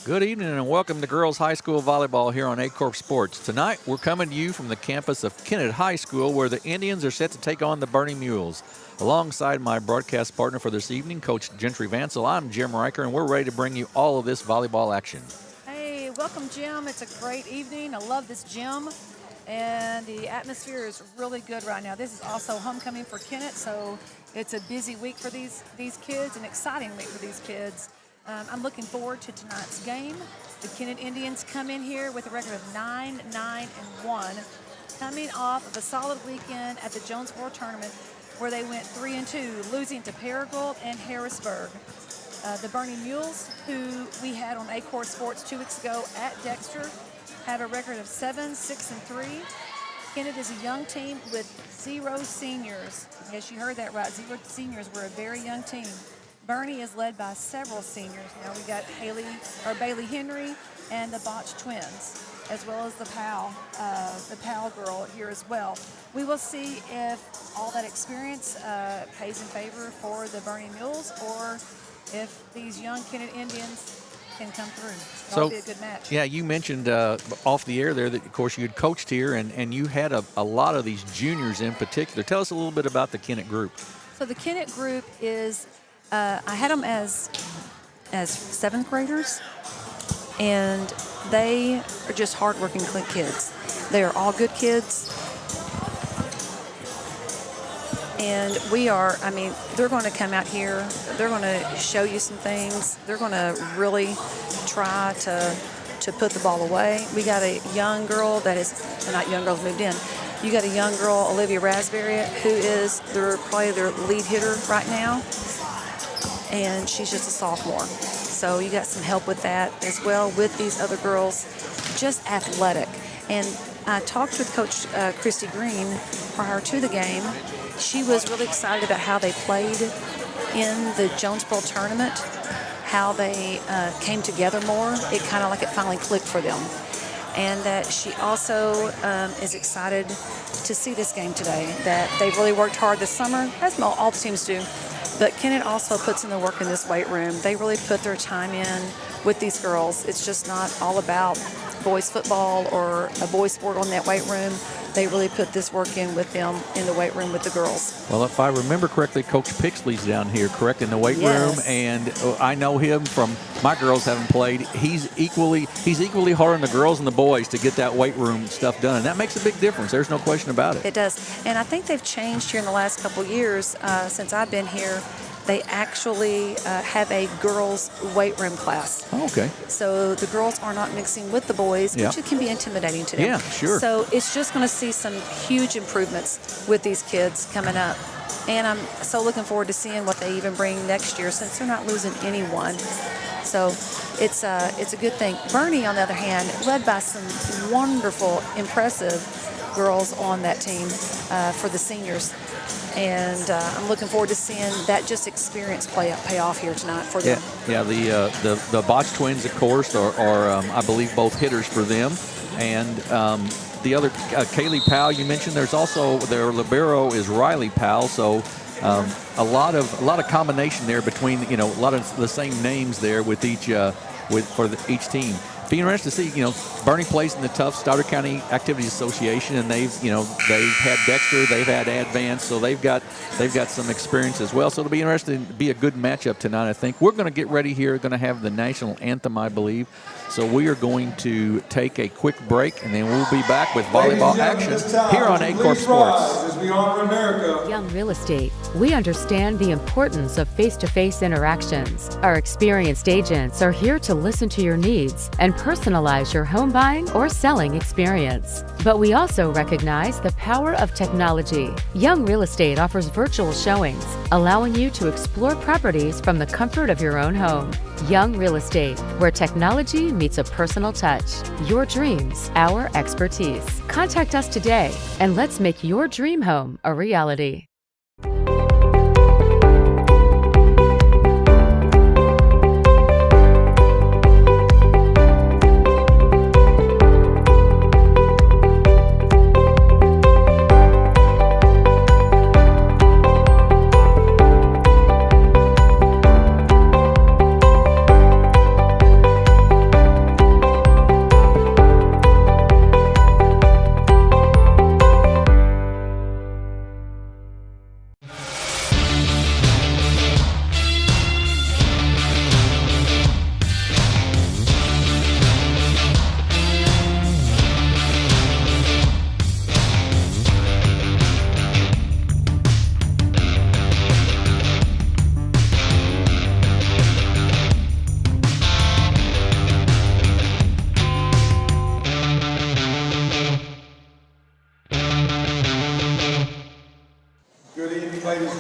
Good evening and welcome to Girls High School Volleyball here on Aycorp Sports. Tonight we're coming to you from the campus of Kennett High School where the Indians are set to take on the Bernie Mules. Alongside my broadcast partner for this evening, Coach Gentry Vansel, I'm Jim Riker and we're ready to bring you all of this volleyball action. Hey, welcome Jim. It's a great evening. I love this gym and the atmosphere is really good right now. This is also homecoming for Kennett, so it's a busy week for these kids, an exciting week for these kids. I'm looking forward to tonight's game. The Kennett Indians come in here with a record of 9-9-1, coming off of a solid weekend at the Jonesboro tournament where they went 3-2, losing to Paragould and Harrisburg. The Bernie Mules, who we had on Aycorp Sports 2 weeks ago at Dexter, have a record of 7-6-3. Kennett is a young team with 0 seniors. Yes, you heard that right. 0 seniors. We're a very young team. Bernie is led by several seniors. Now we got Bailey Henry and the Botch twins, as well as the Powell girl here as well. We will see if all that experience pays in favor for the Bernie Mules or if these young Kennett Indians can come through. That'll be a good match. Yeah, you mentioned off the air there that, of course, you had coached here and you had a lot of these juniors in particular. Tell us a little bit about the Kennett group. So the Kennett group is I had them as 7th graders, and they are just hardworking kids. They are all good kids, and they're going to come out here. They're going to show you some things. They're going to really try to put the ball away. We got a young girl not young girls moved in. You got a young girl, Olivia Raspberry, who is probably their lead hitter right now. And she's just a sophomore. So you got some help with that as well with these other girls, just athletic. And I talked with Coach Christy Green prior to the game. She was really excited about how they played in the Jonesboro tournament, how they came together more. It kind of like it finally clicked for them. And that she also is excited to see this game today, that they've really worked hard this summer, as all the teams do. But Kennett also puts in the work in this weight room. They really put their time in with these girls. It's just not all about boys football or a boys sport on that weight room. They really put this work in with them in the weight room with the girls. Well, if I remember correctly, Coach Pixley's down here, correct, in the weight room, and I know him from my girls having played. He's equally hard on the girls and the boys to get that weight room stuff done, and that makes a big difference. There's no question about it. It does, and I think they've changed here in the last couple years since I've been here. They actually have a girls' weight room class. Oh, okay. So the girls are not mixing with the boys, which it can be intimidating to them. Yeah, sure. So it's just going to see some huge improvements with these kids coming up. And I'm so looking forward to seeing what they even bring next year since they're not losing anyone. So it's a good thing. Bernie, on the other hand, led by some wonderful, impressive girls on that team for the seniors. And I'm looking forward to seeing that just experience pay off here tonight for them. Yeah. The Botch twins, of course, are I believe both hitters for them, and the other Kaylee Powell you mentioned. There's also their libero is Riley Powell. So a lot of combination there between a lot of the same names there with each each team. Be interested to see, Bernie plays in the tough Stoddard County Activities Association, and they've had Dexter, they've had Advance, so they've got some experience as well. So it'll be interesting to be a good matchup tonight, I think. We're going to get ready here, going to have the national anthem, I believe. So we are going to take a quick break, and then we'll be back with volleyball action here on Aycorp Sports. As we honor America. Young Real Estate, we understand the importance of face-to-face interactions. Our experienced agents are here to listen to your needs and personalize your home buying or selling experience. But we also recognize the power of technology. Young Real Estate offers virtual showings, allowing you to explore properties from the comfort of your own home. Young Real Estate, where technology meets a personal touch. Your dreams, our expertise. Contact us today and let's make your dream home a reality.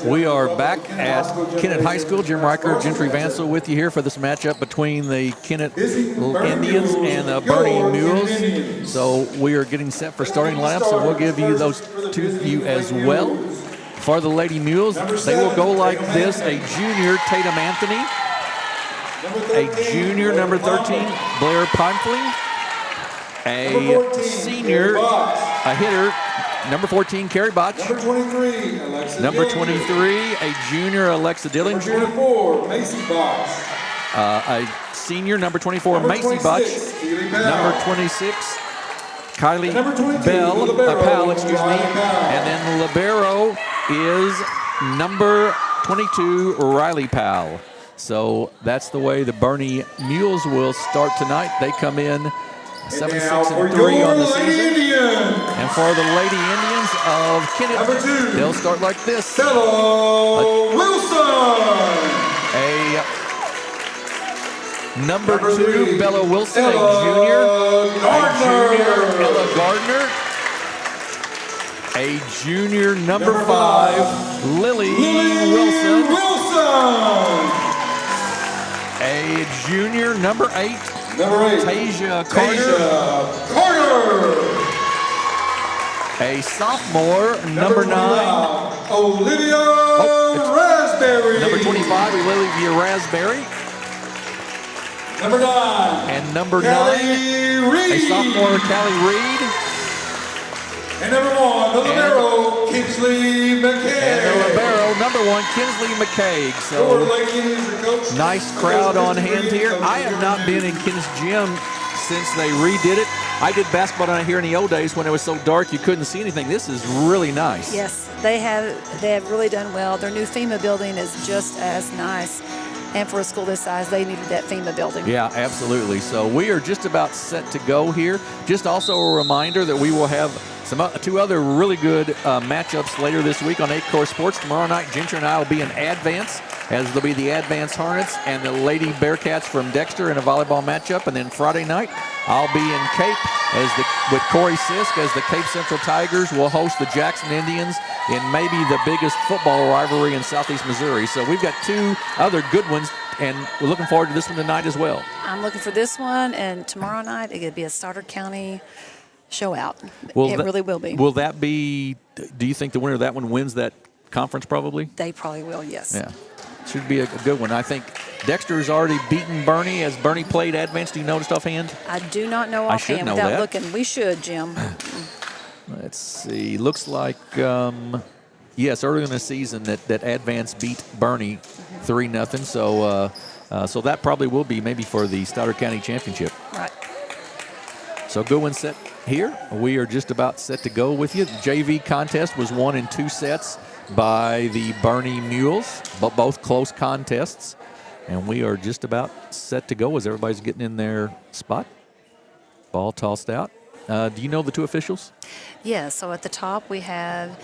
We are back at Kennett High School. Jim Riker, Gentry Vansel with you here for this matchup between the Kennett Indians and the Bernie Mules. So we are getting set for starting lineups, so we'll give you those to you as well. For the Lady Mules, they will go like this: a junior, Tatum Anthony; a junior, number 13, Blair Pimpley; a senior, a hitter, number 14, Carrie Botch; number 23, a junior, Alexa Dillinger; Number 24, Macy Botch. a senior, number 24, Macy Botch; number 26, Kylie Bell, Powell, excuse me, and then the libero is number 22, Riley Powell. So that's the way the Bernie Mules will start tonight. They come in 7-6-3 on the season. And for the Lady Indians of Kennett, they'll start like this. Bella Wilson. A number 2, Bella Wilson, a junior. A junior, Ella Gardner. A junior, number 5, Lily Wilson. A junior, number 8, Tasia Carter. A sophomore, number 9, Olivia Raspberry. number 25, Olivia Raspberry. Number 9. And number Callie 9, Reed. a sophomore, Callie Reed. And number 1, the libero, Kinsley McKay. And the libero, number 1, Kinsley McCaig. So nice crowd on hand here. I have not been in Kennett's gym since they redid it. I did basketball down here in the old days when it was so dark you couldn't see anything. This is really nice. Yes, they have really done well. Their new FEMA building is just as nice. And for a school this size, they needed that FEMA building. Yeah, absolutely. So we are just about set to go here. Just also a reminder that we will have two other really good matchups later this week on Aycorp Sports. Tomorrow night, Gentry and I will be in Advance, as there'll be the Advance Hornets and the Lady Bearcats from Dexter in a volleyball matchup. And then Friday night, I'll be in Cape with Corey Sisk as the Cape Central Tigers will host the Jackson Indians in maybe the biggest football rivalry in Southeast Missouri. So we've got two other good ones, and we're looking forward to this one tonight as well. I'm looking for this one, and tomorrow night it could be a Stoddard County show out. It really will be. Will that be, do you think the winner of that one wins that conference probably? They probably will, yes. Yeah. Should be a good one. I think Dexter's already beaten Bernie. Has Bernie played Advance? Do you know just offhand? I do not know offhand without looking. We should, Jim. Let's see. Looks like, yes, earlier in the season that Advance beat Bernie 3-0. So that probably will be maybe for the Stoddard County Championship. Right. So good one set here. We are just about set to go with you. The JV contest was won in 2 sets by the Bernie Mules, but both close contests. And we are just about set to go as everybody's getting in their spot. Ball tossed out. Do you know the 2 officials? Yeah, so at the top we have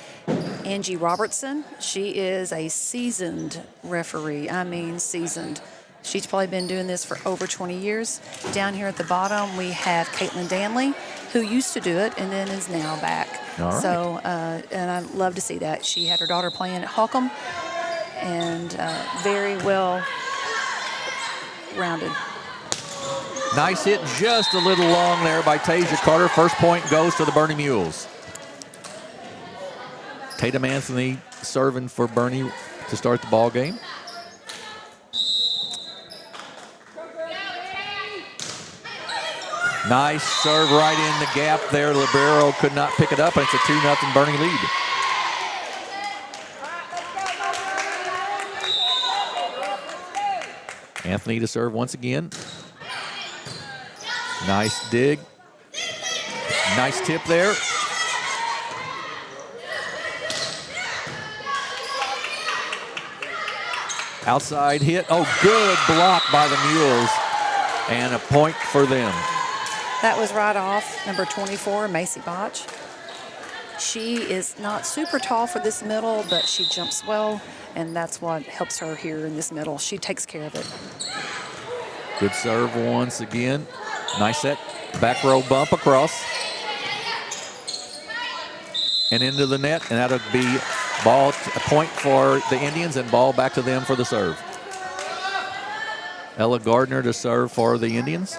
Angie Robertson. She is a seasoned referee. I mean seasoned. She's probably been doing this for over 20 years. Down here at the bottom, we have Caitlin Danley, who used to do it and then is now back. All right. So, and I love to see that. She had her daughter playing at Holcomb, and very well rounded. Nice hit, just a little long there by Tasia Carter. First point goes to the Bernie Mules. Tatum Anthony serving for Bernie to start the ball game. Nice serve right in the gap there. Libero could not pick it up, and it's a 2-0 Bernie lead. Anthony to serve once again. Nice dig. Nice tip there. Outside hit. Oh, good block by the Mules. And a point for them. That was right off number 24, Macy Botch. She is not super tall for this middle, but she jumps well, and that's what helps her here in this middle. She takes care of it. Good serve once again. Nice set. Back row bump across. And into the net, and that'll be Ball, a point for the Indians, and ball back to them for the serve. Ella Gardner to serve for the Indians.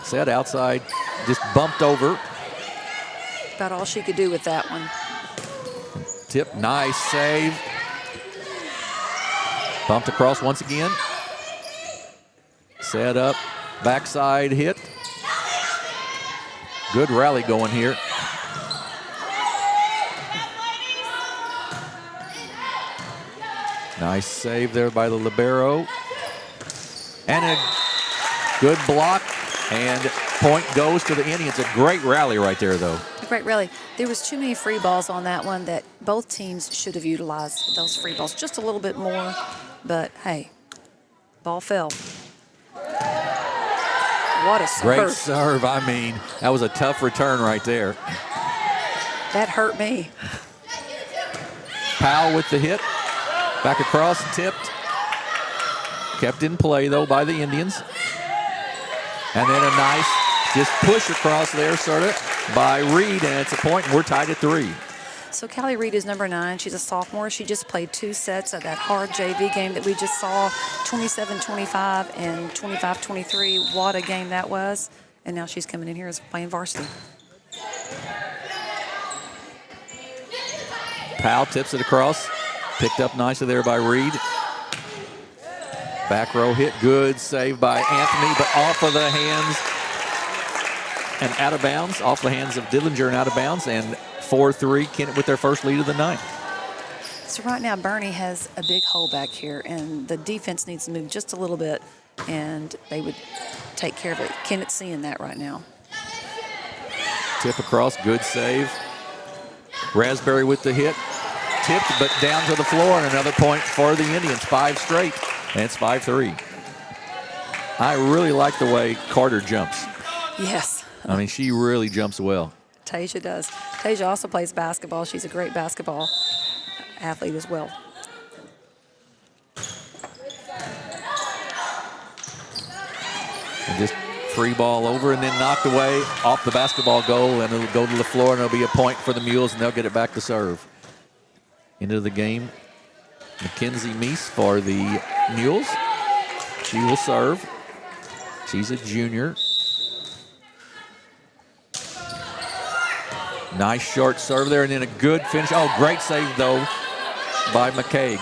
Set outside, just bumped over. About all she could do with that one. Tip, nice save. Bumped across once again. Set up, backside hit. Good rally going here. Nice save there by the libero. And a good block, and point goes to the Indians. A great rally right there, though. Great rally. There was too many free balls on that one that both teams should have utilized those free balls just a little bit more. But, hey, ball fell. What a serve. Great serve. I mean, that was a tough return right there. That hurt me. Powell with the hit. Back across, tipped. Kept in play, though, by the Indians. And then a nice just push across there, sort of, by Reed, and it's a point, and we're tied at 3. So Callie Reed is number 9. She's a sophomore. She just played 2 sets of that hard JV game that we just saw, 27-25 and 25-23. What a game that was. And now she's coming in here as playing varsity. Powell tips it across. Picked up nicely there by Reed. Back row hit, good save by Anthony, but off of the hands and out of bounds, off the hands of Dillinger and out of bounds, and 4-3, Kennett with their first lead of the night. So right now, Bernie has a big hole back here, and the defense needs to move just a little bit, and they would take care of it. Kennett's seeing that right now. Tip across, good save. Raspberry with the hit. Tipped, but down to the floor, and another point for the Indians. 5 straight, and it's 5-3. I really like the way Carter jumps. Yes. I mean, she really jumps well. Tasia does. Tasia also plays basketball. She's a great basketball athlete as well. And just free ball over and then knocked away off the basketball goal, and it'll go to the floor, and it'll be a point for the Mules, and they'll get it back to serve. Into the game, Mackenzie Meese for the Mules. She will serve. She's a junior. Nice short serve there, and then a good finish. Oh, great save, though, by McCaig.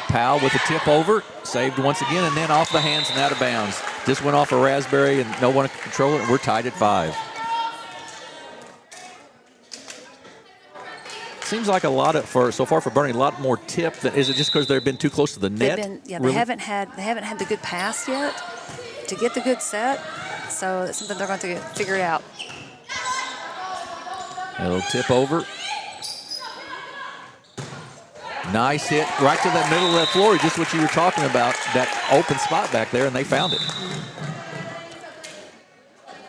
Powell with the tip over, saved once again, and then off the hands and out of bounds. Just went off a Raspberry, and no one could control it, and we're tied at 5. Seems like a lot so far for Bernie, a lot more tip. Is it just because they've been too close to the net? They haven't had the good pass yet to get the good set. So it's something they're going to figure it out. A little tip over. Nice hit right to the middle of the floor, just what you were talking about, that open spot back there, and they found it.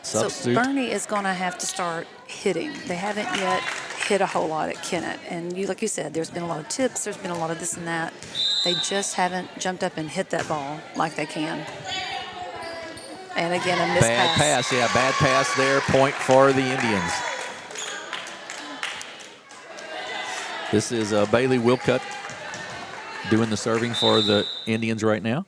Substitute. So Bernie is going to have to start hitting. They haven't yet hit a whole lot at Kennett. And like you said, there's been a lot of tips, there's been a lot of this and that. They just haven't jumped up and hit that ball like they can. And again, a missed bad pass. Yeah, bad pass there. Point for the Indians. This is Bailey Wilcutt doing the serving for the Indians right now.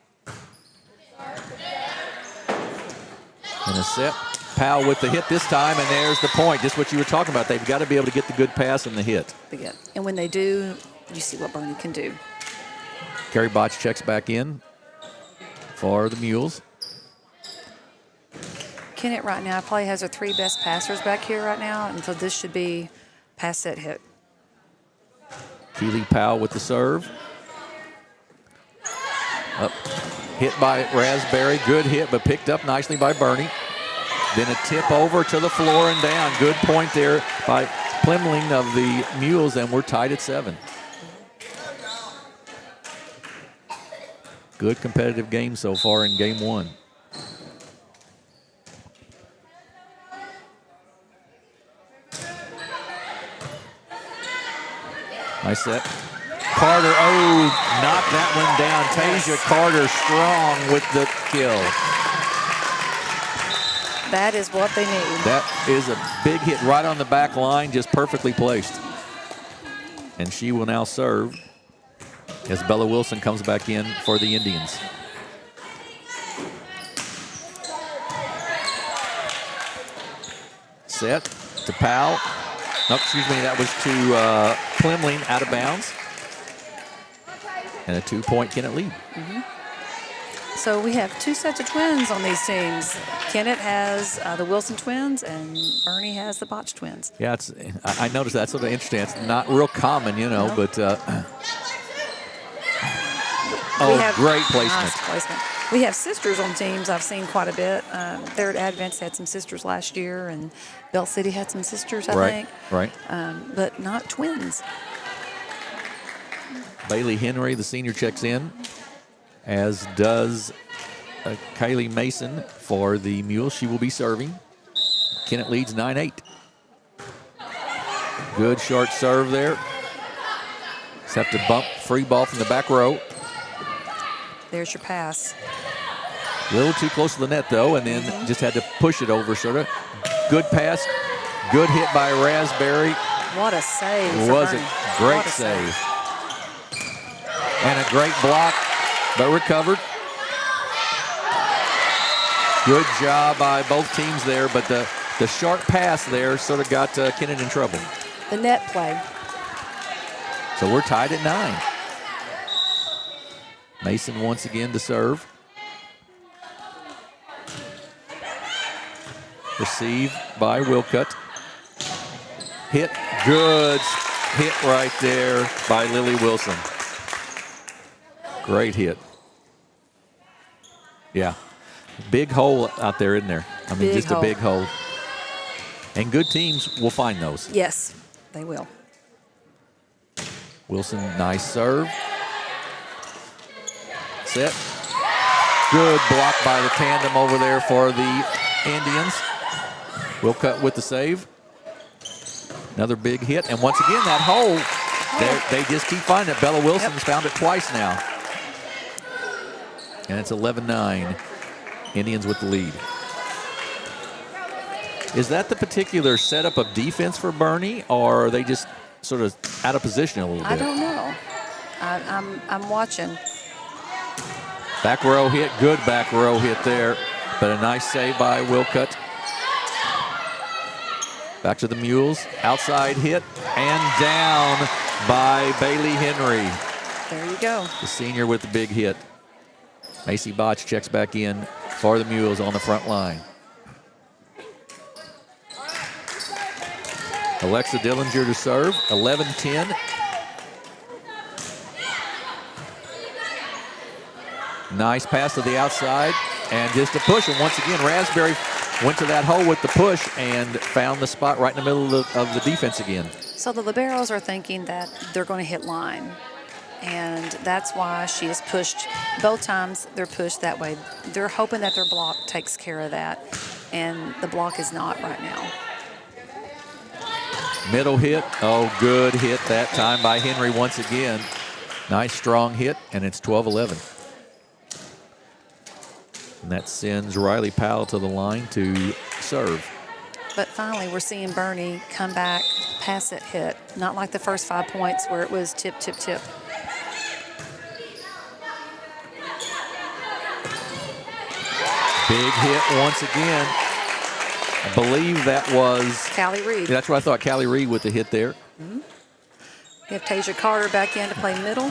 And a set. Powell with the hit this time, and there's the point. Just what you were talking about. They've got to be able to get the good pass and the hit. And when they do, you see what Bernie can do. Carrie Botch checks back in for the Mules. Kennett right now probably has her 3 best passers back here right now, and so this should be pass set hit. Keely Powell with the serve. Up. Hit by Raspberry. Good hit, but picked up nicely by Bernie. Then a tip over to the floor and down. Good point there by Plemling of the Mules, and we're tied at 7. Good competitive game so far in game 1. Nice set. Carter, knocked that one down. Tasia Carter strong with the kill. That is what they need. That is a big hit right on the back line, just perfectly placed. And she will now serve as Bella Wilson comes back in for the Indians. Set to Powell. No, excuse me, that was to Plimling, out of bounds. And a 2-point Kennett lead. So we have 2 sets of twins on these teams. Kennett has the Wilson twins, and Bernie has the Botch twins. Yeah, I noticed that's sort of interesting. It's not real common, you know, but great placement. Nice placement. We have sisters on teams I've seen quite a bit. There at Advance had some sisters last year, and Bell City had some sisters, I think. Right. But not twins. Bailey Henry, the senior, checks in, as does Kylie Mason for the Mules. She will be serving. Kennett leads 9-8. Good short serve there. Just have to bump free ball from the back row. There's your pass. A little too close to the net, though, and then just had to push it over, sort of. Good pass. Good hit by Raspberry. What a save. It was a great save. And a great block, but recovered. Good job by both teams there, but the sharp pass there sort of got Kennett in trouble. The net play. So we're tied at 9. Mason once again to serve. Receive by Wilcutt. Hit, good hit right there by Lily Wilson. Great hit. Yeah, big hole out there, isn't there? I mean, just a big hole. And good teams will find those. Yes, they will. Wilson, nice serve. Set. Good block by the tandem over there for the Indians. Wilcutt with the save. Another big hit. And once again, that hole, they just keep finding it. Bella Wilson's found it twice now. And it's 11-9. Indians with the lead. Is that the particular setup of defense for Bernie, or are they just sort of out of position a little bit? I don't know. I'm watching. Back row hit, good back row hit there, but a nice save by Wilcutt. Back to the Mules, outside hit, and down by Bailey Henry. There you go. The senior with the big hit. Macy Botch checks back in for the Mules on the front line. Alexa Dillinger to serve, 11-10. Nice pass to the outside, and just a push. And once again, Raspberry went to that hole with the push and found the spot right in the middle of the defense again. So the liberos are thinking that they're going to hit line, and that's why she is pushed. Both times they're pushed that way. They're hoping that their block takes care of that, and the block is not right now. Middle hit, good hit that time by Henry once again. Nice strong hit, and it's 12-11. And that sends Riley Powell to the line to serve. But finally, we're seeing Bernie come back, pass it, hit. Not like the first 5 points where it was tip, tip, tip. Big hit once again. I believe that was Callie Reed. That's what I thought. Callie Reed with the hit there. Mm-hmm. We have Tasia Carter back in to play middle.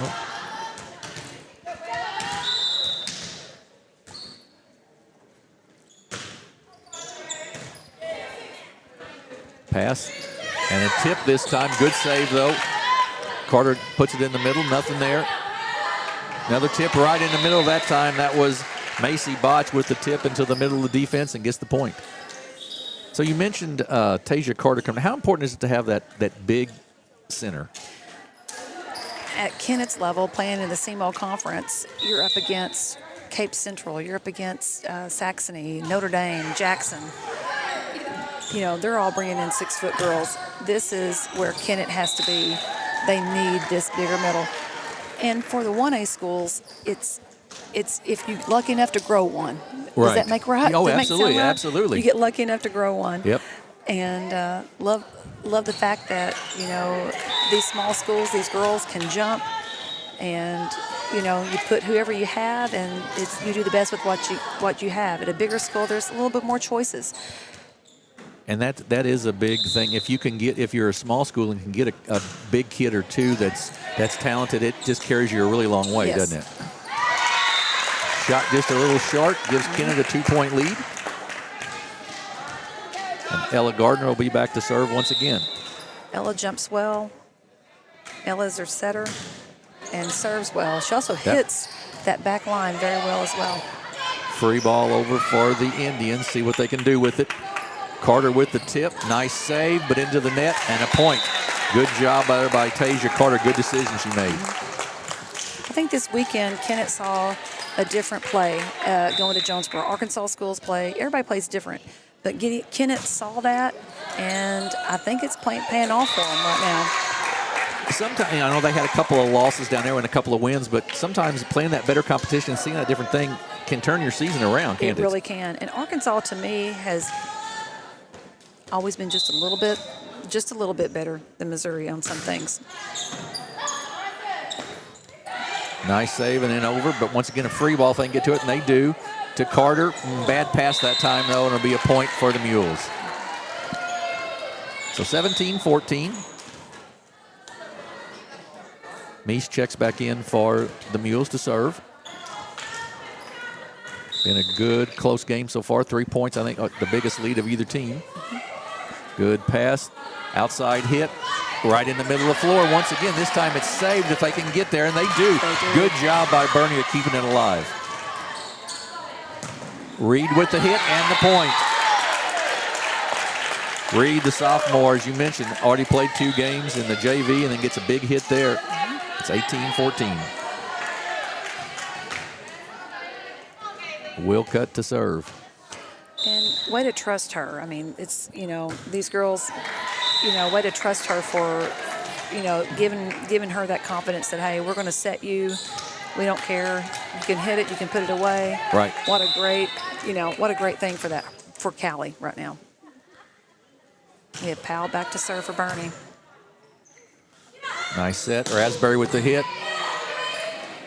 Pass and a tip this time. Good save though. Carter puts it in the middle. Nothing there. Another tip right in the middle that time. That was Macy Botch with the tip into the middle of the defense and gets the point. So you mentioned Tasia Carter coming. How important is it to have that big center? At Kennett's level, playing in the CMO conference, you're up against Cape Central. You're up against Saxony, Notre Dame, Jackson. You know, they're all bringing in 6-foot girls. This is where Kennett has to be. They need this bigger middle. And for the 1A schools, it's if you're lucky enough to grow one. Does that make right? Oh, Does that make sense, absolutely, right? absolutely. You get lucky enough to grow one. Yep. And love the fact that, you know, these small schools, these girls can jump, and, you know, you put whoever you have, and you do the best with what you have. At a bigger school, there's a little bit more choices. And that is a big thing. If you're a small school and can get a big kid or two that's talented, it just carries you a really long way, Yes. doesn't it? Shot just a little short, gives Kennett a 2-point lead. And Ella Gardner will be back to serve once again. Ella jumps well. Ella's her setter and serves well. She also hits that back line very well as well. Free ball over for the Indians. See what they can do with it. Carter with the tip. Nice save, but into the net and a point. Good job by Tasia Carter. Good decision she made. I think this weekend, Kennett saw a different play going to Jonesboro. Arkansas schools play. Everybody plays different. But Kennett saw that, and I think it's paying off for them right now. Sometimes, I know they had a couple of losses down there and a couple of wins, but sometimes playing that better competition and seeing that different thing can turn your season around, can't it? It really can. And Arkansas, to me, has always been just a little bit better than Missouri on some things. Nice save and then over, but once again a free ball if they can get to it, and they do. To Carter, bad pass that time though, and it'll be a point for the Mules. So 17-14. Meese checks back in for the Mules to serve. Been a good close game so far. 3 points, I think, the biggest lead of either team. Good pass, outside hit, right in the middle of the floor. Once again, this time it's saved if they can get there, and they do. Good job by Bernie of keeping it alive. Reed with the hit and the point. Reed, the sophomore, as you mentioned, already played 2 games in the JV and then gets a big hit there. It's 18-14. Wilcutt to serve. And way to trust her. I mean, it's, you know, these girls, you know, way to trust her for, you know, giving her that confidence that, hey, we're going to set you. We don't care. You can hit it. You can put it away. Right. What a great thing for Callie right now. We have Powell back to serve for Bernie. Nice set. Raspberry with the hit.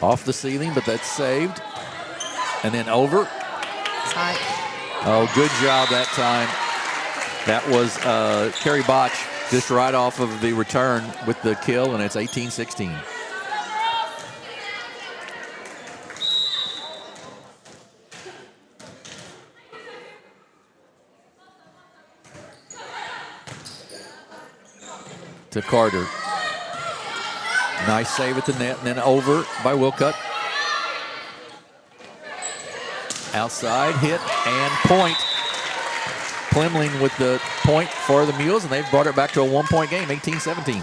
Off the ceiling, but that's saved. And then over. Tight. Oh, good job that time. That was Kerry Botch just right off of the return with the kill, and it's 18-16. To Carter. Nice save at the net, and then over by Wilcutt. Outside hit and point. Plimling with the point for the Mules, and they've brought it back to a 1-point game, 18-17.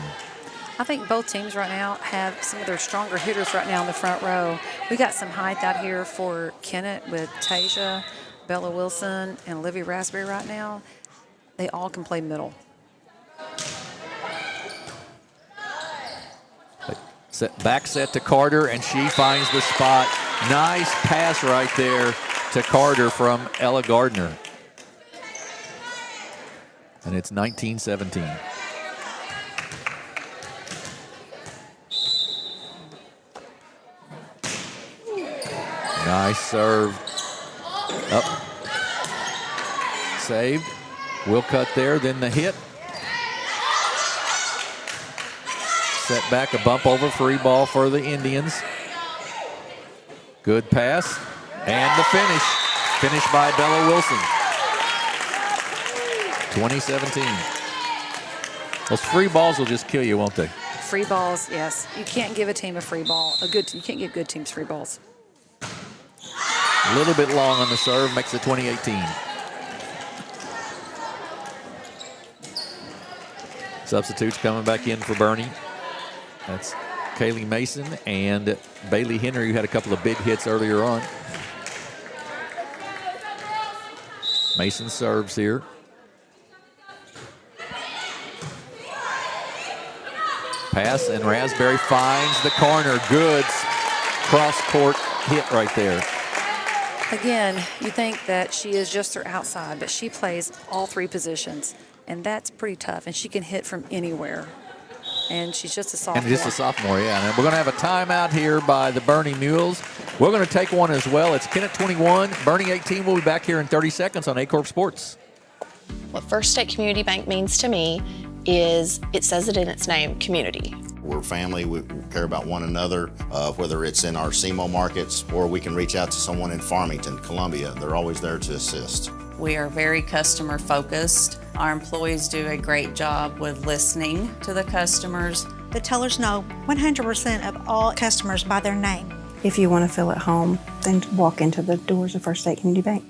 I think both teams right now have some of their stronger hitters right now in the front row. We got some height out here for Kennett with Tasia, Bella Wilson, and Olivia Raspberry right now. They all can play middle. Back set to Carter, and she finds the spot. Nice pass right there to Carter from Ella Gardner. And it's 19-17. Nice serve. Up. Saved. Wilcutt there, then the hit. Set back, a bump over, free ball for the Indians. Good pass, and the finish. Finished by Bella Wilson. 2017. Those free balls will just kill you, won't they? Free balls, yes. You can't give a team a free ball. You can't give good teams free balls. A little bit long on the serve, makes it 2018. Substitutes coming back in for Bernie. That's Kaylee Mason and Bailey Henry, who had a couple of big hits earlier on. Mason serves here. Pass, and Raspberry finds the corner. Good cross-court hit right there. Again, you think that she is just her outside, but she plays all three positions, and that's pretty tough, and she can hit from anywhere. And she's just a sophomore. And just a sophomore, yeah. And we're going to have a timeout here by the Bernie Mules. We're going to take one as well. It's Kennett 21, Bernie 18. We'll be back here in 30 seconds on Aycorp Sports. What First State Community Bank means to me is it says it in its name, community. We're family, we care about one another, whether it's in our SEMO markets or we can reach out to someone in Farmington, Columbia. They're always there to assist. We are very customer focused. Our employees do a great job with listening to the customers. The tellers know 100% of all customers by their name. If you want to feel at home, then walk into the doors of First State Community Bank.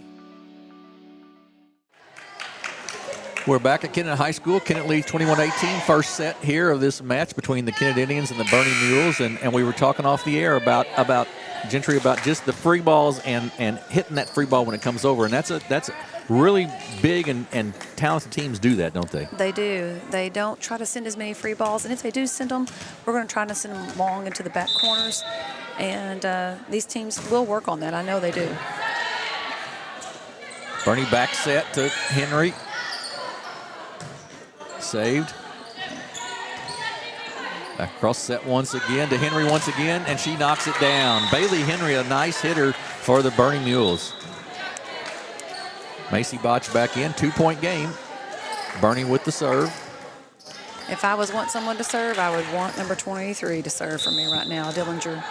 We're back at Kennett High School. Kennett leads 21-18. First set here of this match between the Kennett Indians and the Bernie Mules. And we were talking off the air about Gentry, about just the free balls and hitting that free ball when it comes over. And that's really big, and talented teams do that, don't they? They do. They don't try to send as many free balls. And if they do send them, we're going to try to send them long into the back corners. And these teams will work on that. I know they do. Bernie back set to Henry. Saved. Back across set once again to Henry once again, and she knocks it down. Bailey Henry, a nice hitter for the Bernie Mules. Macy Botch back in, 2-point game. Bernie with the serve. If I want someone to serve, I would want number 23 to serve for me right now, Dillinger.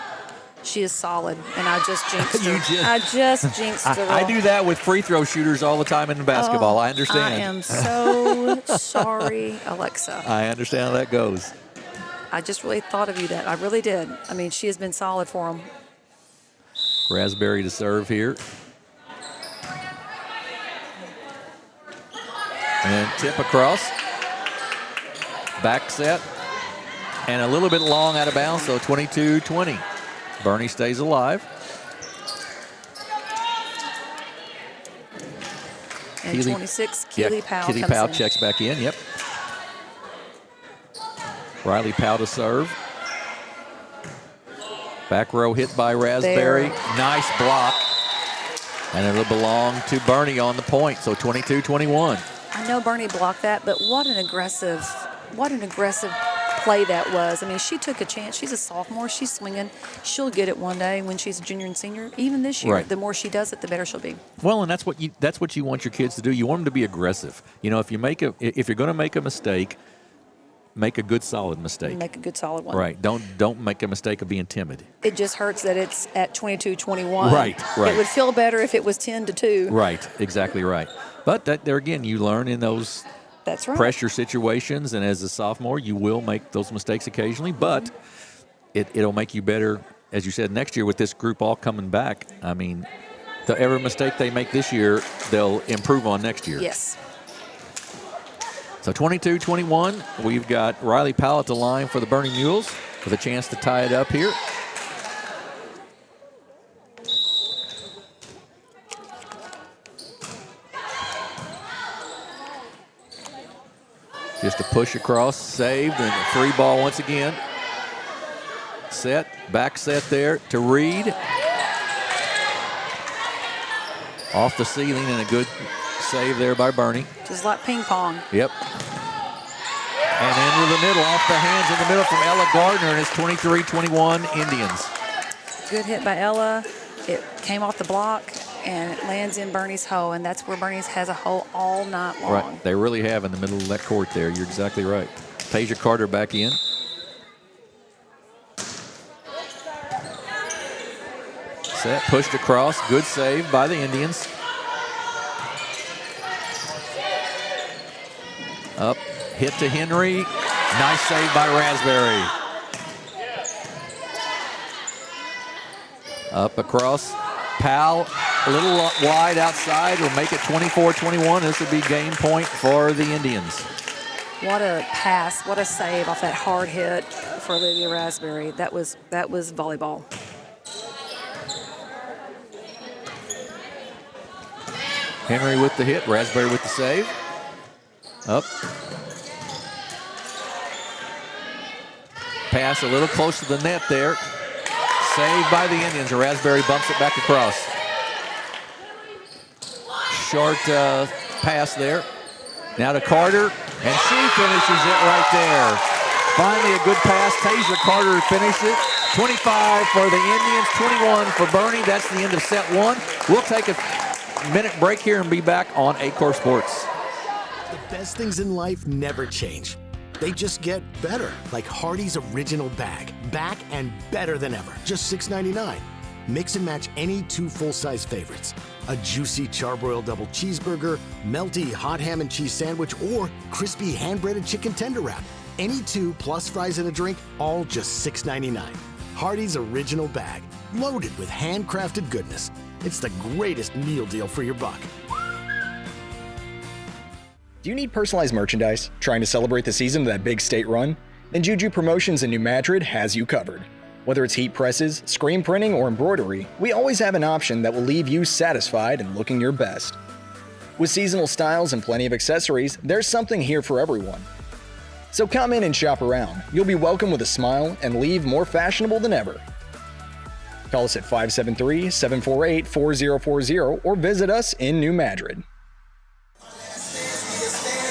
She is solid, and I just jinxed her. I just jinxed her. I do that with free throw shooters all the time in basketball. I understand. I am so sorry, Alexa. I understand how that goes. I just really thought of you that. I really did. I mean, she has been solid for them. Raspberry to serve here. And tip across. Back set. And a little bit long out of bounds, so 22-20. Bernie stays alive. And 26, Keely Powell Keely comes Powell in. checks back in, yep. Riley Powell to serve. Back row hit by Raspberry. There. Nice block. And it'll belong to Bernie on the point, so 22-21. I know Bernie blocked that, but what an aggressive play that was. I mean, she took a chance. She's a sophomore. She's swinging. She'll get it one day when she's a junior and senior. Even this year, Right. The more she does it, the better she'll be. Well, and that's what you want your kids to do. You want them to be aggressive. You know, if you're going to make a mistake, make a good solid mistake. Make a good solid one. Right. Don't make a mistake of being timid. It just hurts that it's at 22-21. Right. It would feel better if it was 10-2. Right. Exactly right. But there again, you learn in those That's right. pressure situations, and as a sophomore, you will make those mistakes occasionally, but it'll make you better, as you said, next year with this group all coming back. I mean, every mistake they make this year, they'll improve on next year. Yes. So 22-21, we've got Riley Powell at the line for the Bernie Mules with a chance to tie it up here. Just a push across, saved, and a free ball once again. Set, back set there to Reed. Off the ceiling, and a good save there by Bernie. Just like ping pong. Yep. And into the middle, off the hands in the middle from Ella Gardner, and it's 23-21 Indians. Good hit by Ella. It came off the block, and it lands in Bernie's hole, and that's where Bernie's has a hole all night long. Right, they really have in the middle of that court there. You're exactly right. Tasia Carter back in. Set, pushed across, good save by the Indians. Up, hit to Henry. Nice save by Raspberry. Up across, Powell, a little wide outside, will make it 24-21. This will be game point for the Indians. What a pass, what a save off that hard hit for Olivia Raspberry. That was volleyball. Henry with the hit, Raspberry with the save. Up. Pass a little close to the net there. Saved by the Indians. Raspberry bumps it back across. Short pass there. Now to Carter, and she finishes it right there. Finally a good pass. Tasia Carter finished it. 25 for the Indians, 21 for Bernie. That's the end of set one. We'll take a minute break here and be back on Aycorp Sports. The best things in life never change. They just get better, like Hardee's Original Bag. Back and better than ever. Just $6.99. Mix and match any 2 full-size favorites. A juicy charbroiled double cheeseburger, melty hot ham and cheese sandwich, or crispy hand-breaded chicken tender wrap. Any 2 plus fries and a drink, all just $6.99. Hardee's Original Bag, loaded with handcrafted goodness. It's the greatest meal deal for your buck. Do you need personalized merchandise? Trying to celebrate the season of that big state run? Then Juju Promotions in New Madrid has you covered. Whether it's heat presses, screen printing, or embroidery, we always have an option that will leave you satisfied and looking your best. With seasonal styles and plenty of accessories, there's something here for everyone. So come in and shop around. You'll be welcome with a smile and leave more fashionable than ever. Call us at 573-748-4040 or visit us in New Madrid.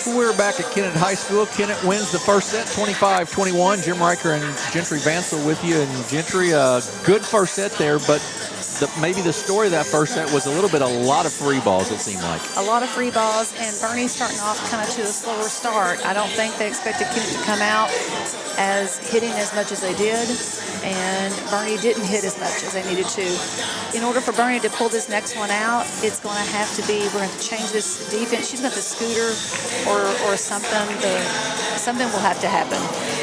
We're back at Kennett High School. Kennett wins the first set, 25-21. Jim Riker and Gentry Vansel with you. And Gentry, good first set there, but maybe the story of that first set was a lot of free balls, it seemed like. A lot of free balls, and Bernie starting off kind of to a slower start. I don't think they expected Kennett to come out as hitting as much as they did, and Bernie didn't hit as much as they needed to. In order for Bernie to pull this next one out, it's going to have to be, we're going to change this defense. She's got the scooter or something. Something will have to happen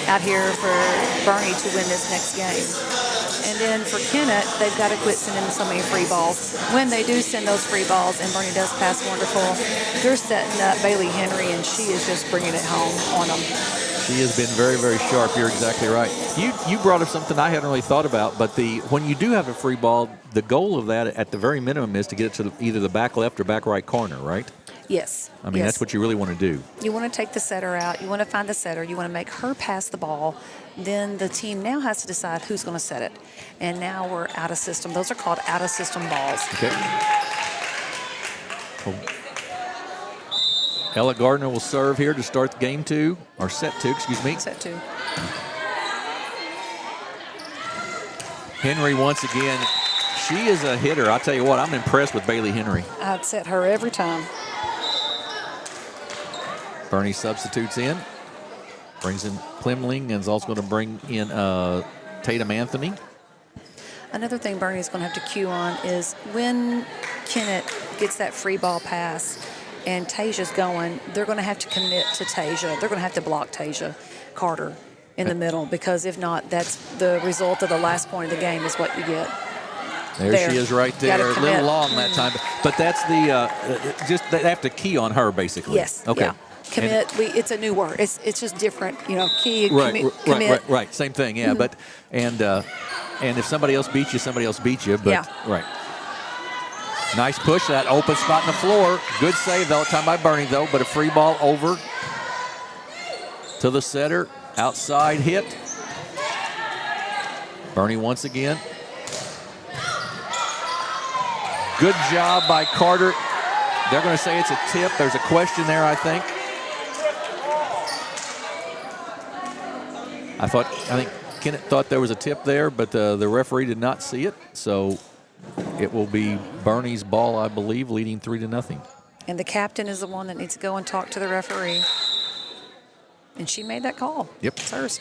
out here for Bernie to win this next game. And then for Kennett, they've got to quit sending so many free balls. When they do send those free balls, and Bernie does pass wonderful, they're setting up Bailey Henry, and she is just bringing it home on them. She has been very, very sharp. You're exactly right. You brought up something I hadn't really thought about, but when you do have a free ball, the goal of that at the very minimum is to get it to either the back left or back right corner, right? Yes. I mean, that's what you really want to do. You want to take the setter out. You want to find the setter. You want to make her pass the ball. Then the team now has to decide who's going to set it. And now we're out of system. Those are called out of system balls. Okay. Ella Gardner will serve here to start game two, or set two, excuse me. Set two. Henry once again. She is a hitter. I'll tell you what, I'm impressed with Bailey Henry. I'd set her every time. Bernie substitutes in. Brings in Plimling and is also going to bring in Tatum Anthony. Another thing Bernie's going to have to cue on is when Kennett gets that free ball pass and Tasia's going, they're going to have to commit to Tasia. They're going to have to block Tasia Carter in the middle, because if not, that's the result of the last point of the game is what you get. There she is right there. A little long that time. But that's just they have to key on her, basically. Yes. Okay. Yeah. Commit. It's a new word. It's just different. Key. Right. Commit. Right. Same thing. Yeah. Mm-hmm. But and if somebody else beats you, somebody else beats you. But yeah. Right. Nice push. That open spot in the floor. Good save that time by Bernie though. But a free ball over to the setter. Outside hit. Bernie once again. Good job by Carter. They're going to say it's a tip. There's a question there, I think. I think Kennett thought there was a tip there, but the referee did not see it. So it will be Bernie's ball, I believe, leading 3-0. And the captain is the one that needs to go and talk to the referee. And she made that call. Yep. It's hers.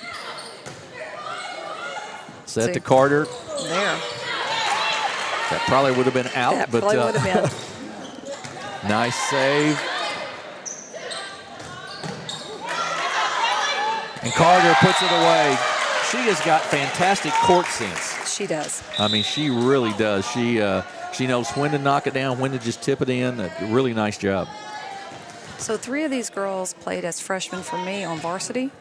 Set to Carter. There. That probably would have been out. That but probably would have been. Nice save. And Carter puts it away. She has got fantastic court sense. She does. I mean, she really does. She knows when to knock it down, when to just tip it in. A really nice job. So 3 of these girls played as freshmen for me on varsity.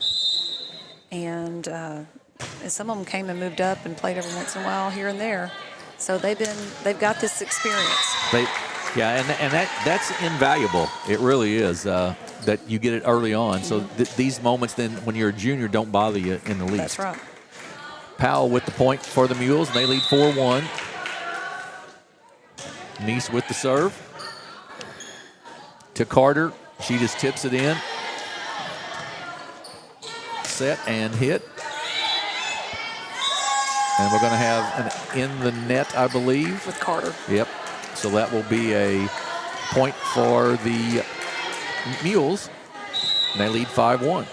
And some of them came and moved up and played every once in a while here and there. So they've got this experience. And that's invaluable. It really is that you get it early on. Mm-hmm. So these moments then when you're a junior don't bother you in the least. That's right. Powell with the point for the Mules, and they lead 4-1. Neese with the serve. To Carter. She just tips it in. Set and hit. And we're going to have an in the net, I believe. With Carter. Yep. So that will be a point for the Mules. And they lead 5-1.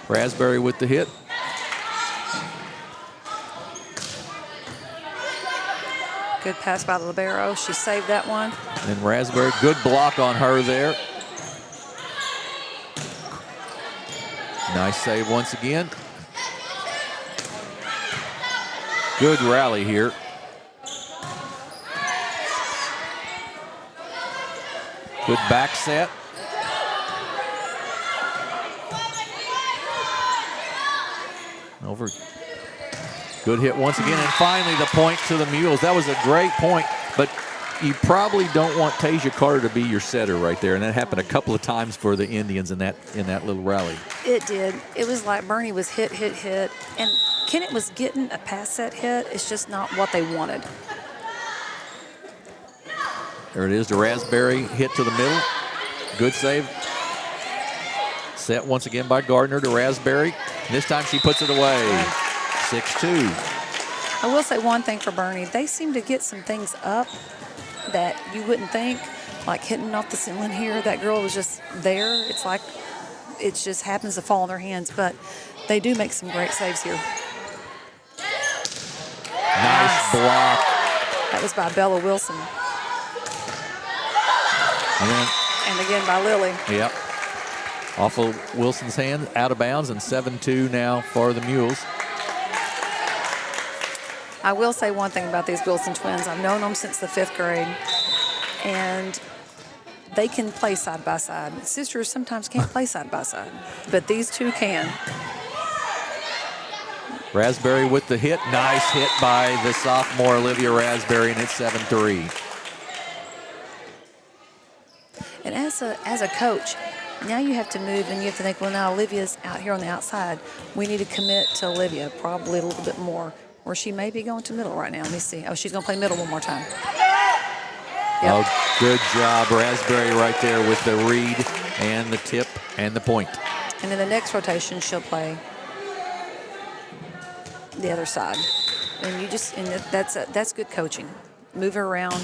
Raspberry with the hit. Good pass by the libero. She saved that one. And Raspberry, good block on her there. Nice save once again. Good rally here. Good back set. Over. Good hit once again, and finally the point to the Mules. That was a great point, but you probably don't want Tasia Carter to be your setter right there, and that happened a couple of times for the Indians in that little rally. It did. It was like Bernie was hit, and Kennett was getting a pass set hit. It's just not what they wanted. There it is, the Raspberry hit to the middle. Good save. Set once again by Gardner to Raspberry. This time she puts it away. 6-2. I will say one thing for Bernie. They seem to get some things up that you wouldn't think, like hitting off the ceiling here. That girl was just there. It's like it just happens to fall in their hands, but they do make some great saves here. Nice block. That was by Bella Wilson. And again by Lily. Yep. Off of Wilson's hand, out of bounds, and 7-2 now for the Mules. I will say one thing about these Wilson twins. I've known them since the 5th grade, and they can play side by side. Sisters sometimes can't play side by side, but these two can. Raspberry with the hit. Nice hit by the sophomore Olivia Raspberry, and it's 7-3. And as a coach, now you have to move and you have to think, well, now Olivia's out here on the outside. We need to commit to Olivia probably a little bit more, or she may be going to middle right now. Let me see. Oh, she's going to play middle one more time. Yep. Oh, good job, Raspberry right there with the read and the tip and the point. And in the next rotation, she'll play the other side. And you just, and that's good coaching. Move her around.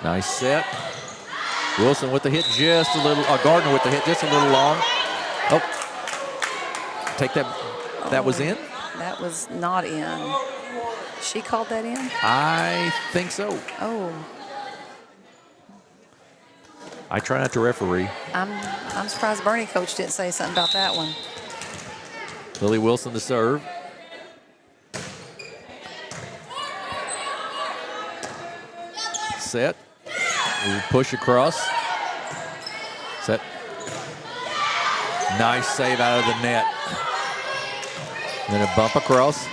Nice set. Wilson with the hit just a little, Gardner with the hit just a little long. Oh, take that, that was in? That was not in. She called that in? I think so. Oh. I try not to referee. I'm surprised Bernie coach didn't say something about that one. Lily Wilson to serve. Set. We push across. Set. Nice save out of the net. Then a bump across.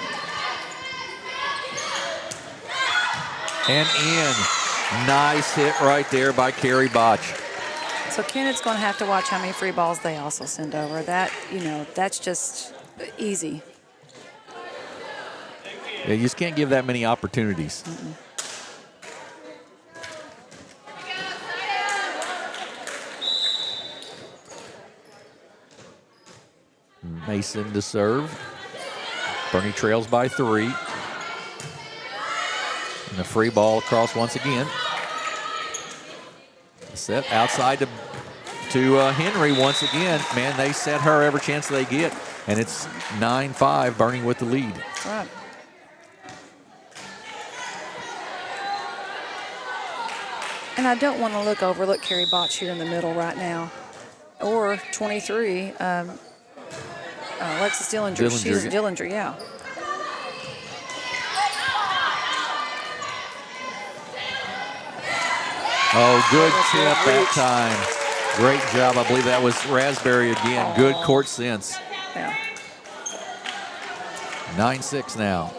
And in. Nice hit right there by Carrie Botch. So Kennett's going to have to watch how many free balls they also send over. That, you know, that's just easy. Yeah, you just can't give that many opportunities. Mm-mm. Mason to serve. Bernie trails by 3. And a free ball across once again. Set outside to Henry once again. Man, they set her every chance they get. And it's 9-5, Bernie with the lead. Right. And I don't want to overlook Carrie Botch here in the middle right now. Or 23, Alexis Dillinger. She's Dillinger, yeah. Oh, good tip that time. Great job. I believe that was Raspberry again. Good court sense. Yeah. 9-6 now.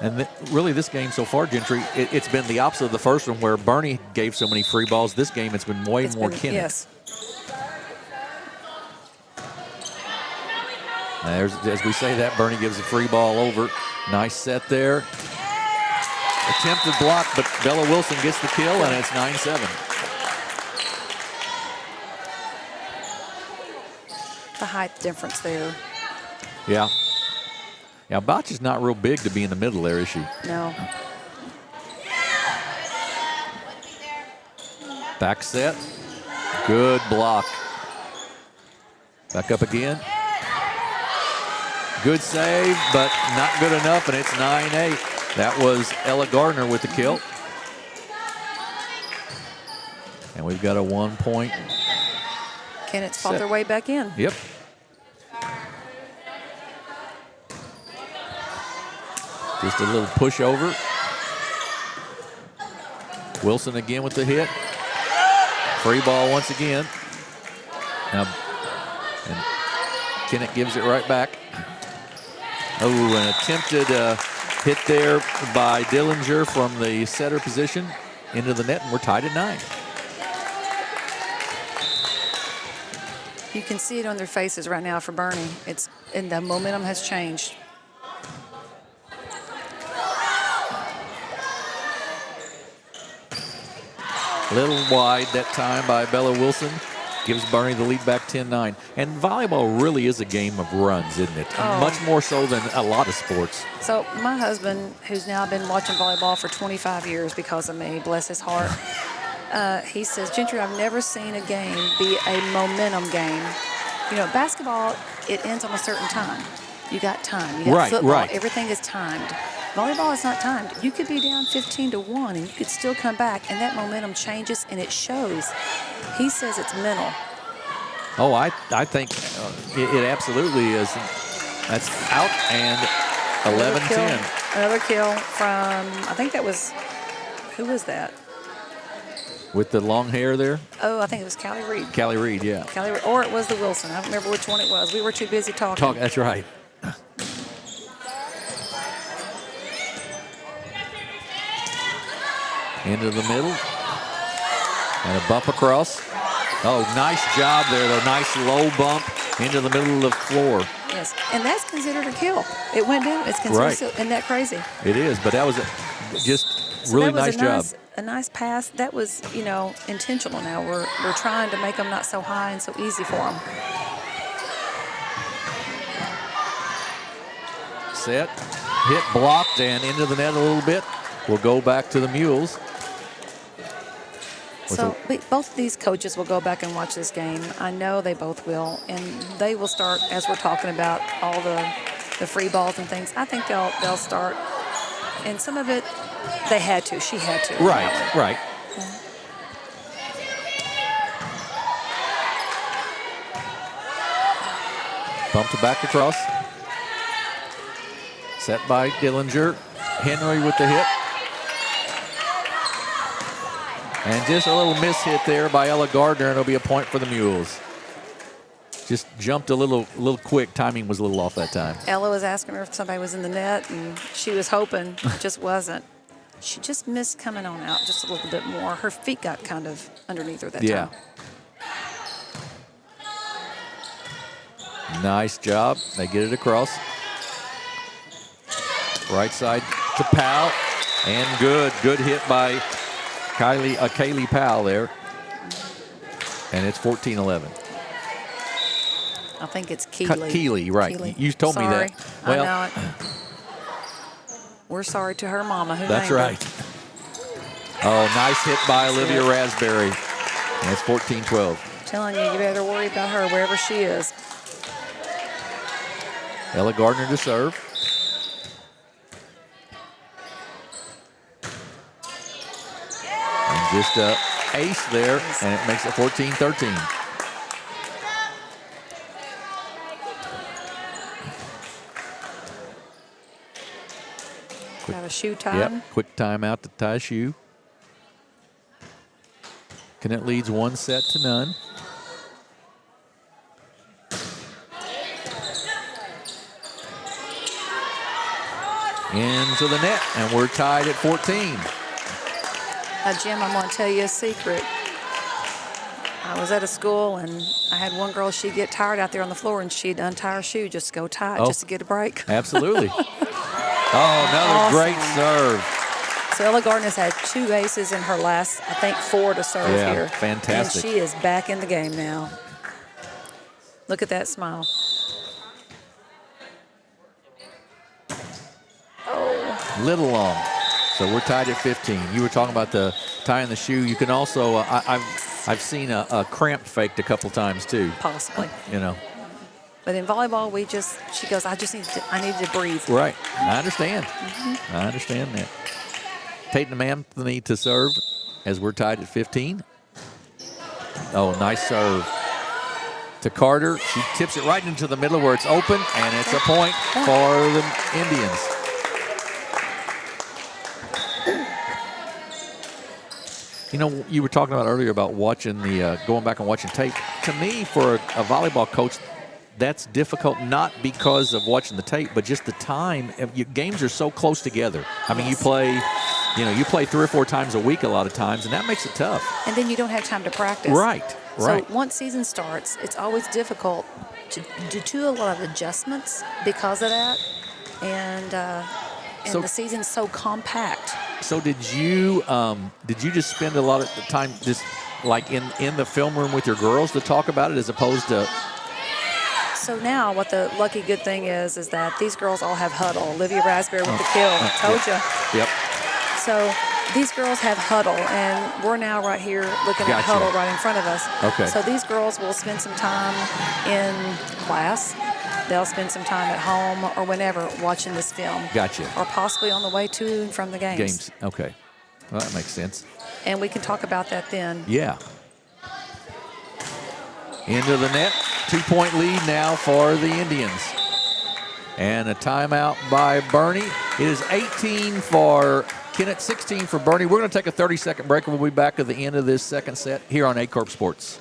And really, this game so far, Gentry, it's been the opposite of the first one where Bernie gave so many free balls. This game, it's been more Kennett. Yes. There's, as we say that, Bernie gives a free ball over. Nice set there. Attempted block, but Bella Wilson gets the kill, and it's 9-7. The height difference there. Yeah. Yeah, Botch is not real big to be in the middle there, is she? No. Back set. Good block. Back up again. Good save, but not good enough, and it's 9-8. That was Ella Gardner with the kill. And we've got a 1 point. Kennett's fought their way back in. Yep. Just a little push over. Wilson again with the hit. Free ball once again. Now, and Kennett gives it right back. Oh, an attempted hit there by Dillinger from the setter position into the net, and we're tied at 9. You can see it on their faces right now for Bernie. And the momentum has changed. A little wide that time by Bella Wilson. Gives Bernie the lead back 10-9. And volleyball really is a game of runs, isn't it? Oh. Much more so than a lot of sports. So my husband, who's now been watching volleyball for 25 years because of me, bless his heart, he says, Gentry, I've never seen a game be a momentum game. You know, basketball, it ends on a certain time. You got time. You got football. Right. Everything is timed. Volleyball is not timed. You could be down 15-1 and you could still come back, and that momentum changes and it shows. He says it's mental. Oh, I think it absolutely is. That's out, and 11-10. Another kill from, I think that was, who was that? With the long hair there? Oh, I think it was Callie Reed. Callie Reed, yeah. Callie Reed, or it was the Wilson. I don't remember which one it was. We were too busy talking. That's right. Into the middle. And a bump across. Oh, nice job there, though. Nice low bump into the middle of the floor. Yes, and that's considered a kill. It went down. It's considered, right. Isn't that crazy? It is, but that was just really nice job. A nice pass. That was, you know, intentional now. We're trying to make them not so high and so easy for them. Set, hit, blocked, and into the net a little bit. We'll go back to the Mules. So both of these coaches will go back and watch this game. I know they both will, and they will start, as we're talking about all the free balls and things. I think they'll start, and some of it they had to. She had to. Right. Yeah. Bumped back across. Set by Dillinger. Henry with the hit. And just a little miss hit there by Ella Gardner, and it'll be a point for the Mules. Just jumped a little quick. Timing was a little off that time. Ella was asking her if somebody was in the net, and she was hoping. Just wasn't. She just missed coming on out just a little bit more. Her feet got kind of underneath her that time. Nice job. They get it across. Right side to Powell. And good hit by Kaylee Powell there. And it's 14-11. I think it's Keeley. Keeley, right. Keeley. You told me that. Well, I know it. We're sorry to her mama who That's named right. her. Oh, nice hit by Olivia Raspberry. And it's 14-12. I'm telling you, you better worry about her wherever she is. Ella Gardner to serve. And just ace there, and it makes it 14-13. Got a shoe time. Yep, quick timeout to tie shoe. Kennett leads 1-0. into the net, and we're tied at 14. Jim, I'm going to tell you a secret. I was at a school, and I had one girl, she'd get tired out there on the floor, and she'd untie her shoe just to go tie it, just to get a break. Absolutely. Another Awesome. great serve. So Ella Gardner's had 2 aces in her last, I think, 4 to serve here. Fantastic. And she is back in the game now. Look at that smile. Little long. So we're tied at 15. You were talking about the tying the shoe. You can also, I've seen a cramp faked a couple times too. Possibly. You know. But in volleyball, she goes, I need to breathe. Right. I understand. I understand that. Tatum Anthony to serve as we're tied at 15. Oh, nice serve to Carter. She tips it right into the middle where it's open, and it's a point for the Indians. You know, you were talking about earlier about watching going back and watching tape. To me, for a volleyball coach, that's difficult, not because of watching the tape, but just the time. Your games are so close together. I mean, you play 3 or 4 times a week a lot of times, and that makes it tough. And then you don't have time to practice. Right. So once season starts, it's always difficult to do a lot of adjustments because of that. And the season's so compact. So did you just spend a lot of the time just like in the film room with your girls to talk about it as opposed to? So now what the lucky good thing is that these girls all have huddle. Olivia Raspberry with the kill. Told you. Yep. So these girls have huddle, and we're now right here looking at huddle right in front of us. Okay. So these girls will spend some time in class. They'll spend some time at home or whenever watching this film. Gotcha. Or possibly on the way to and from the games. Okay. Well, that makes sense. And we can talk about that then. Yeah. Into the net. 2-point lead now for the Indians. And a timeout by Bernie. It is 18 for Kennett, 16 for Bernie. We're going to take a 30-second break, and we'll be back at the end of this second set here on Aycorp Sports.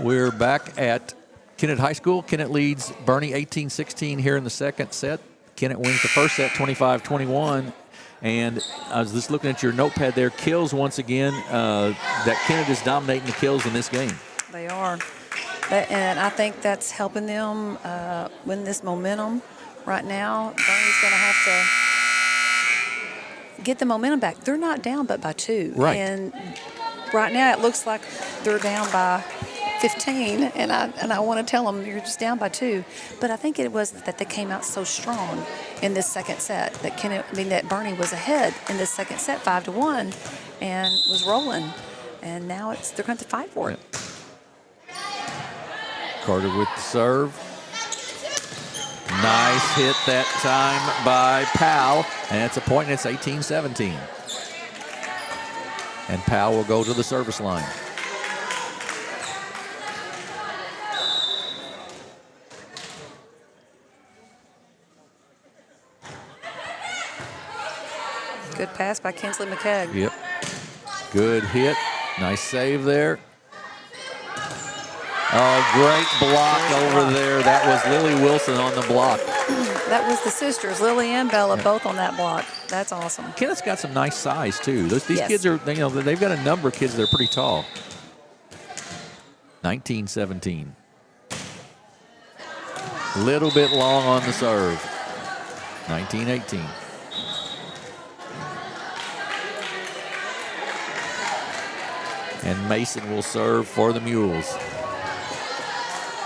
We're back at Kennett High School. Kennett leads Bernie 18-16 here in the second set. Kennett wins the first set 25-21. And I was just looking at your notepad there. Kills once again. That Kennett is dominating the kills in this game. They are. And I think that's helping them win this momentum right now. Bernie's going to have to get the momentum back. They're not down but by 2. Right. And right now it looks like they're down by 15, and I want to tell them you're just down by 2. But I think it was that they came out so strong in this second set that Bernie was ahead in this second set 5-1 and was rolling. And now they're going to fight for it. Carter with the serve. Nice hit that time by Powell, and it's a point, and it's 18-17. And Powell will go to the service line. Good pass by Kinsley McKegg. Yep. Good hit. Nice save there. Oh, great block over there. That was Lily Wilson on the block. That was the sisters, Lily and Bella, both on that block. That's awesome. Kennett's got some nice size too. These kids are, they've got a number of kids that are pretty tall. 19-17. Little bit long on the serve. 19-18. And Mason will serve for the Mules.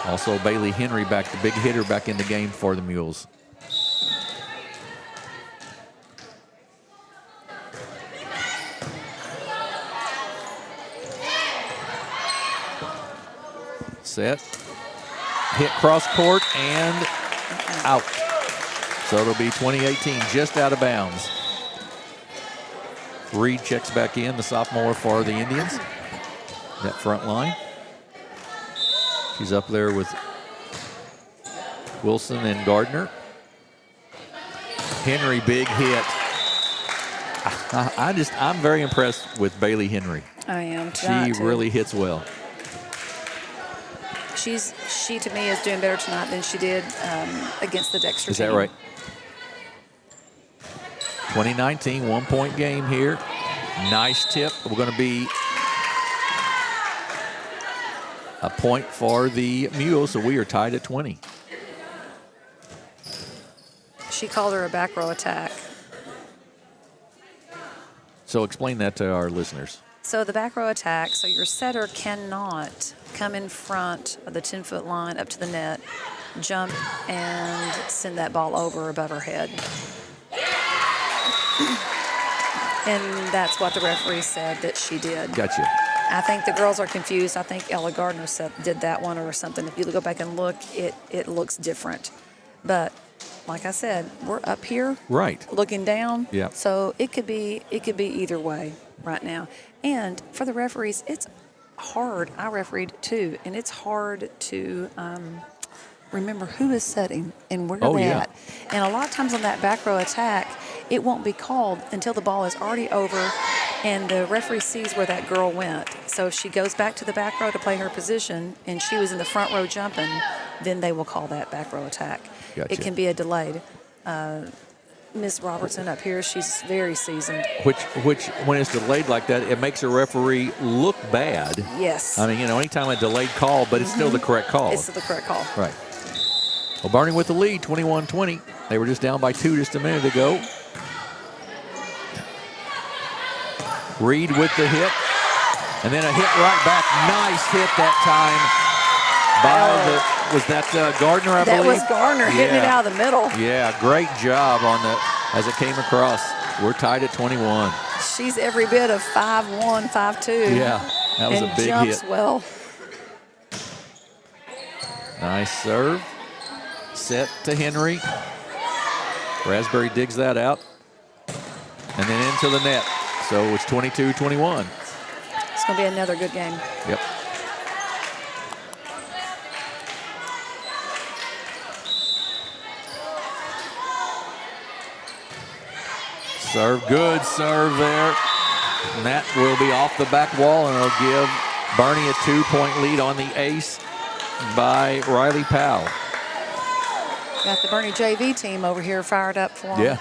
Also Bailey Henry back, the big hitter, back in the game for the Mules. Set. Hit cross court and out. So it'll be 2018, just out of bounds. Reed checks back in, the sophomore for the Indians. That front line. She's up there with Wilson and Gardner. Henry, big hit. I'm very impressed with Bailey Henry. I am. She really hits well. She to me is doing better tonight than she did against the Dexter Is that team. right? 2019, 1-point game here. Nice tip. We're going to be a point for the Mules, so we are tied at 20. She called her a back row attack. So explain that to our listeners. So the back row attack, so your setter cannot come in front of the 10-foot line up to the net, jump, and send that ball over above her head. And that's what the referee said that she did. Gotcha. I think the girls are confused. I think Ella Gardner did that one or something. If you go back and look, it looks different. But like I said, we're up here, right, looking down. Yeah. So it could be either way right now. And for the referees, it's hard. I refereed too, and it's hard to remember who is setting and where they're at. And a lot of times on that back row attack, it won't be called until the ball is already over and the referee sees where that girl went. So if she goes back to the back row to play her position and she was in the front row jumping, then they will call that back row attack. Gotcha. It can be a delayed. Miss Robertson up here, she's very seasoned. Which when it's delayed like that, it makes a referee look bad. Yes. I mean, anytime a delayed call, but it's still the correct call. It's the correct call. Right. Well, Bernie with the lead, 21-20. They were just down by 2 just a minute ago. Reed with the hit, and then a hit right back. Nice hit that time by was that Gardner, I believe? That was Gardner hitting it out of the middle. Yeah, great job on as it came across. We're tied at 21. She's every bit of 5'1", 5'2". Yeah, that was a big jumps hit. Well. Nice serve. Set to Henry. Raspberry digs that out. And then into the net. So it's 22-21. It's going to be another good game. Yep. Serve, good serve there. And that will be off the back wall, and it'll give Bernie a 2-point lead on the ace by Riley Powell. Got the Bernie JV team over here fired up for him. Yeah.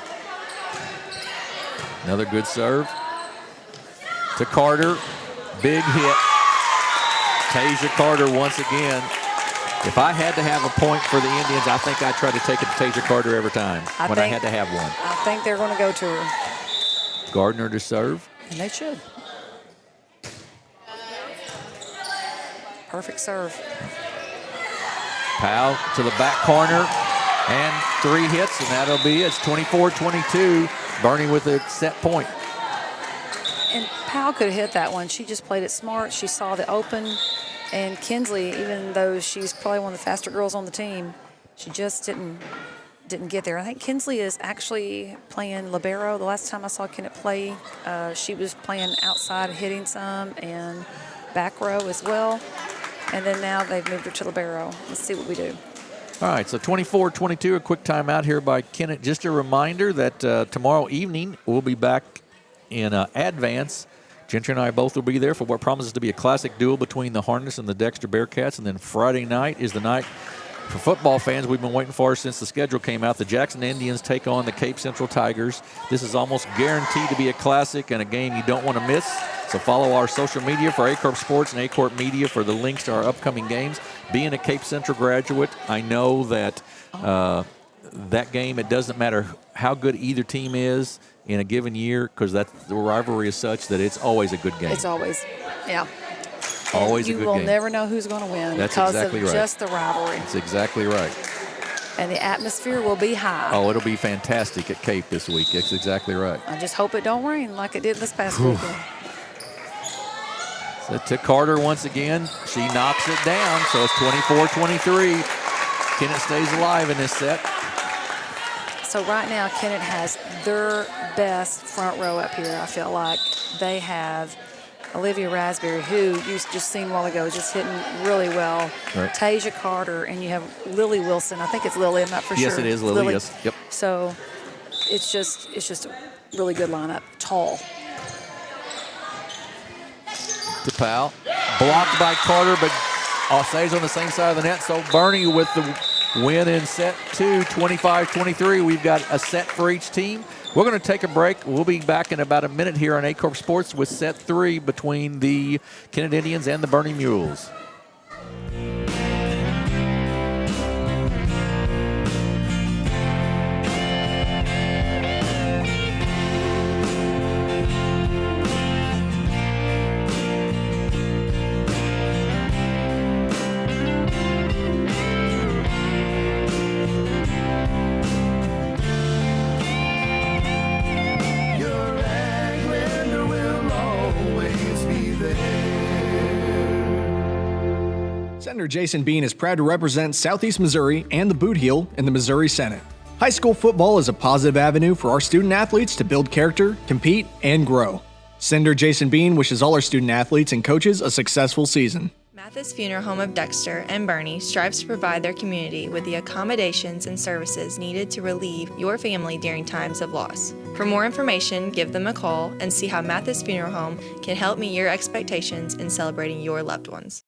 Another good serve. To Carter, big hit. Tasia Carter once again. If I had to have a point for the Indians, I think I'd try to take it to Tasia Carter every time I had to have one. I think they're going to go to her. Gardner to serve. And they should. Perfect serve. Powell to the back corner, and 3 hits, and that'll be it. It's 24-22. Bernie with a set point. And Powell could have hit that one. She just played it smart. She saw the open. And Kinsley, even though she's probably one of the faster girls on the team, she just didn't get there. I think Kinsley is actually playing libero. The last time I saw Kennett play, she was playing outside, hitting some, and back row as well. And then now they've moved her to libero. Let's see what we do. All right, so 24-22, a quick timeout here by Kennett. Just a reminder that tomorrow evening we'll be back in Advance. Gentry and I both will be there for what promises to be a classic duel between the Harness and the Dexter Bearcats. And then Friday night is the night for football fans we've been waiting for since the schedule came out. The Jackson Indians take on the Cape Central Tigers. This is almost guaranteed to be a classic and a game you don't want to miss. So follow our social media for Aycorp Sports and Aycorp Media for the links to our upcoming games. Being a Cape Central graduate, I know that that game, it doesn't matter how good either team is in a given year, because the rivalry is such that it's always a good game. It's always, yeah. Always a good game. You will never know who's going to win because exactly of right. just the rivalry. That's exactly right. And the atmosphere will be high. Oh, it'll be fantastic at Cape this week. That's exactly right. I just hope it don't rain like it did this past weekend. So to Carter once again. She knocks it down, so it's 24-23. Kennett stays alive in this set. So right now, Kennett has their best front row up here. I feel like they have Olivia Raspberry, who you just seen a while ago, just hitting really well. Right. Tasia Carter, and you have Lily Wilson. I think it's Lily. I'm not for sure. Yes, it is Lily. Yes. Yep. So it's just a really good lineup. Tall. To Powell. Blocked by Carter, but stays on the same side of the net. So Bernie with the win in set 2, 25-23. We've got a set for each team. We're going to take a break. We'll be back in about a minute here on Aycorp Sports with set 3 between the Kennett Indians and the Bernie Mules. Senator Jason Bean is proud to represent Southeast Missouri and the Boot Heel in the Missouri Senate. High school football is a positive avenue for our student athletes to build character, compete, and grow. Senator Jason Bean wishes all our student athletes and coaches a successful season. Mathis Funeral Home of Dexter and Bernie strives to provide their community with the accommodations and services needed to relieve your family during times of loss. For more information, give them a call and see how Mathis Funeral Home can help meet your expectations in celebrating your loved ones.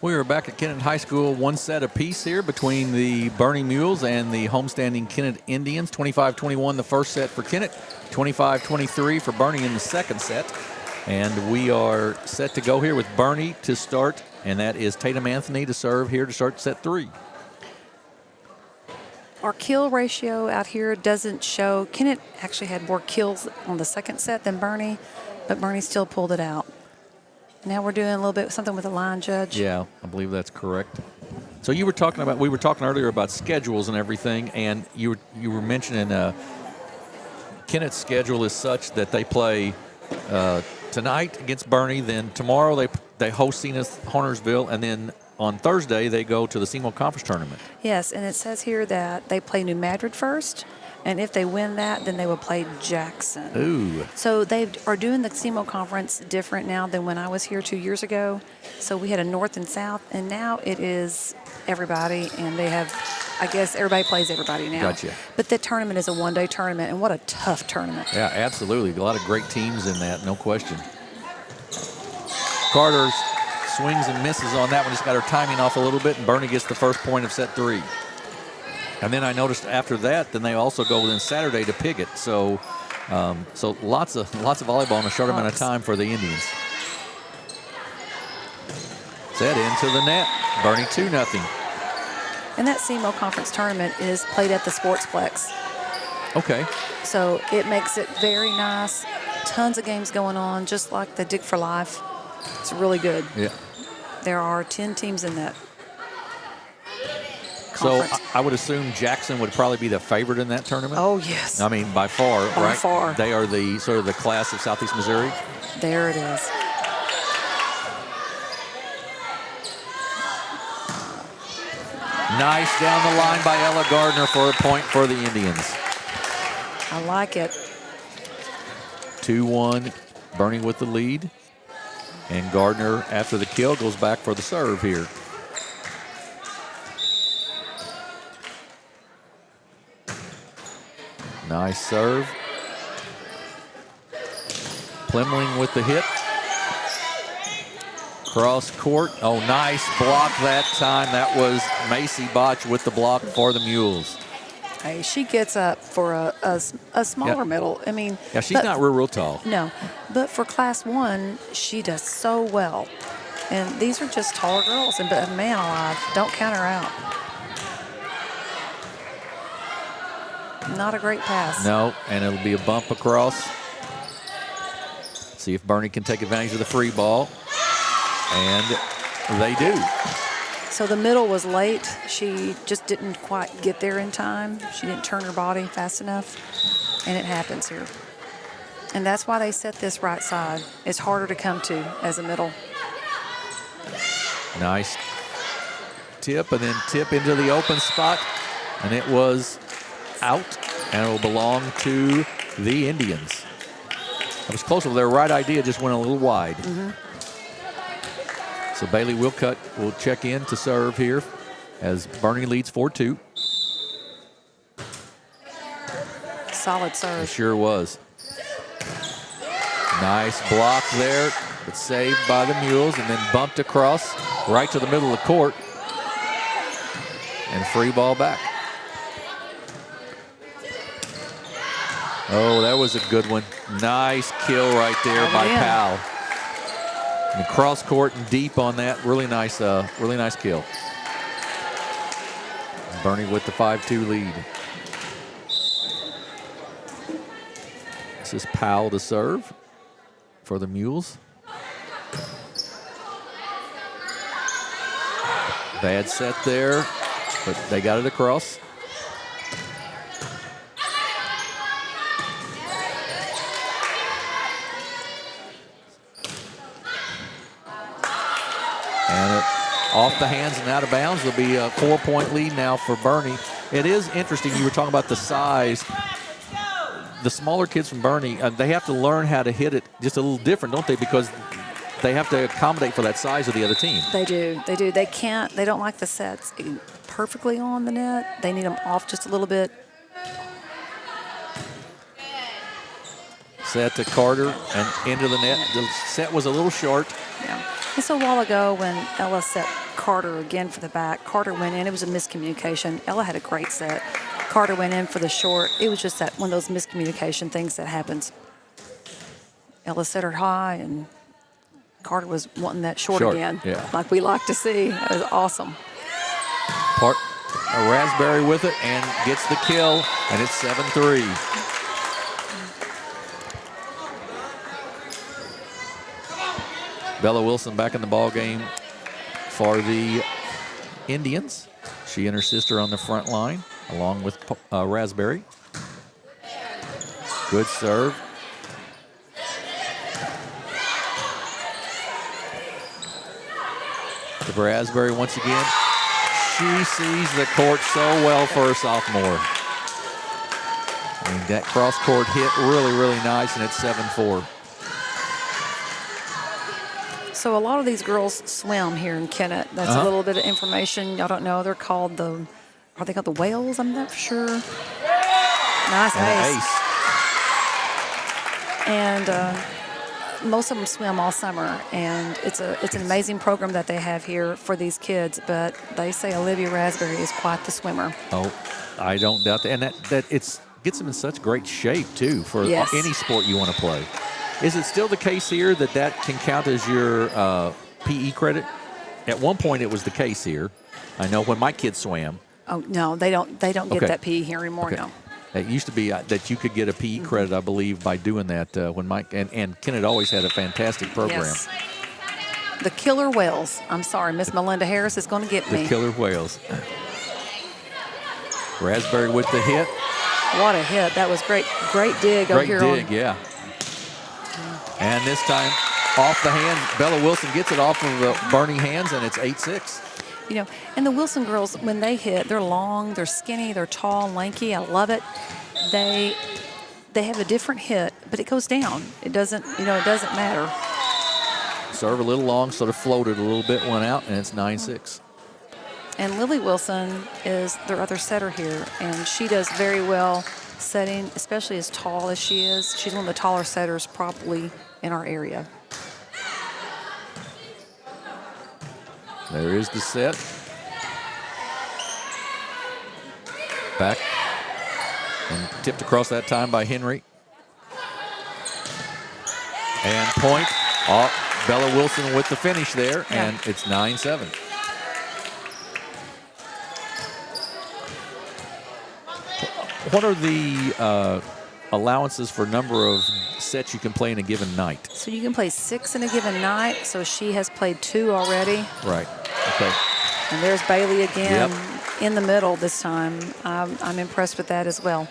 We are back at Kennett High School, one set apiece here between the Bernie Mules and the homestanding Kennett Indians. 25-21 the first set for Kennett, 25-23 for Bernie in the second set. And we are set to go here with Bernie to start, and that is Tatum Anthony to serve here to start set 3. Our kill ratio out here doesn't show. Kennett actually had more kills on the second set than Bernie, but Bernie still pulled it out. Now we're doing a little bit something with the line judge. Yeah, I believe that's correct. So we were talking earlier about schedules and everything, and you were mentioning Kennett's schedule is such that they play tonight against Bernie, then tomorrow they host Zenith Hornersville, and then on Thursday they go to the SEMO Conference Tournament. Yes, and it says here that they play New Madrid first, and if they win that, then they will play Jackson. Ooh. So they are doing the SEMO Conference different now than when I was here 2 years ago. So we had a North and South, and now it is everybody, and they have, I guess everybody plays everybody now. Gotcha. But the tournament is a one-day tournament, and what a tough tournament. Yeah, absolutely. A lot of great teams in that, no question. Carter swings and misses on that one. Just got her timing off a little bit, and Bernie gets the first point of set 3. And then I noticed after that, then they also go within Saturday to Piggott. So, so lots of volleyball in a short amount of time for the Indians. Set into the net. Bernie 2-0. And that SEMO Conference tournament is played at the Sportsplex. Okay. So it makes it very nice. Tons of games going on, just like the Dig for Life. It's really good. Yeah. There are 10 teams in that. So I would assume Jackson would probably be the favorite in that tournament. Oh, yes. I mean, by far, right? By far. They are the sort of the class of Southeast Missouri. There it is. Nice down the line by Ella Gardner for a point for the Indians. I like it. 2-1, Bernie with the lead. And Gardner, after the kill, goes back for the serve here. Nice serve. Plimling with the hit. Cross court. Oh, nice block that time. That was Macy Botch with the block for the Mules. Hey, she gets up for a smaller middle. I mean, yeah, she's not real tall. No, but for Class 1, she does so well. And these are just taller girls. And but man alive, don't count her out. Not a great pass. No, and it'll be a bump across. See if Bernie can take advantage of the free ball. And they do. So the middle was late. She just didn't quite get there in time. She didn't turn her body fast enough. And it happens here. And that's why they set this right side. It's harder to come to as a middle. Nice tip, and then tip into the open spot. And it was out, and it will belong to the Indians. It was close. Their right idea just went a little wide. So Bailey Wilcutt will check in to serve here as Bernie leads 4-2. Solid serve. It sure was. Nice block there, but saved by the Mules, and then bumped across right to the middle of the court. And free ball back. Oh, that was a good one. Nice kill right there by Powell. And cross court and deep on that. Really nice kill. Bernie with the 5-2 lead. This is Powell to serve for the Mules. Bad set there, but they got it across. And off the hands and out of bounds. There'll be a 4-point lead now for Bernie. It is interesting. You were talking about the size. The smaller kids from Bernie, they have to learn how to hit it just a little different, don't they? Because they have to accommodate for that size of the other team. They do. They do. They can't. They don't like the sets perfectly on the net. They need them off just a little bit. Set to Carter and into the net. The set was a little short. Yeah. It's a while ago when Ella set Carter again for the back. Carter went in. It was a miscommunication. Ella had a great set. Carter went in for the short. It was just that one of those miscommunication things that happens. Ella set her high, and Carter was wanting that short again, like we like to see. That was awesome. Raspberry with it and gets the kill, and it's 7-3. Bella Wilson back in the ball game for the Indians. She and her sister on the front line, along with Raspberry. Good serve. To Raspberry once again. She sees the court so well for a sophomore. And that cross-court hit really, really nice, and it's 7-4. So a lot of these girls swim here in Kennett. That's a little bit of information. Y'all don't know. They're called are they called the Whales? I'm not sure. Nice ace. And most of them swim all summer, and it's an amazing program that they have here for these kids. But they say Olivia Raspberry is quite the swimmer. Oh, I don't doubt that. And that gets them in such great shape too for any sport you want to play. Is it still the case here that can count as your PE credit? At one point, it was the case here. I know when my kids swam. Oh no, they don't get that PE here anymore. No. It used to be that you could get a PE credit, I believe, by doing that. When and Kennett always had a fantastic program. Yes. The Killer Whales. I'm sorry, Miss Melinda Harris is going to get me. The Killer Whales. Raspberry with the hit. What a hit! That was great. Great dig over here. Great dig, yeah. And this time, off the hand, Bella Wilson gets it off of the Bernie hands, and it's 8-6. You know, and the Wilson girls, when they hit, they're long, they're skinny, they're tall, lanky. I love it. They have a different hit, but it goes down. It doesn't matter. Serve a little long, sort of floated a little bit, went out, and it's 9-6. And Lily Wilson is their other setter here, and she does very well setting, especially as tall as she is. She's one of the taller setters probably in our area. There is the set. Back. And tipped across that time by Henry. And point. Bella Wilson with the finish there, and it's 9-7. what are the allowances for number of sets you can play in a given night? So you can play 6 in a given night. So she has played 2 already. Right. Okay. And there's Bailey again in the middle this time. I'm impressed with that as well.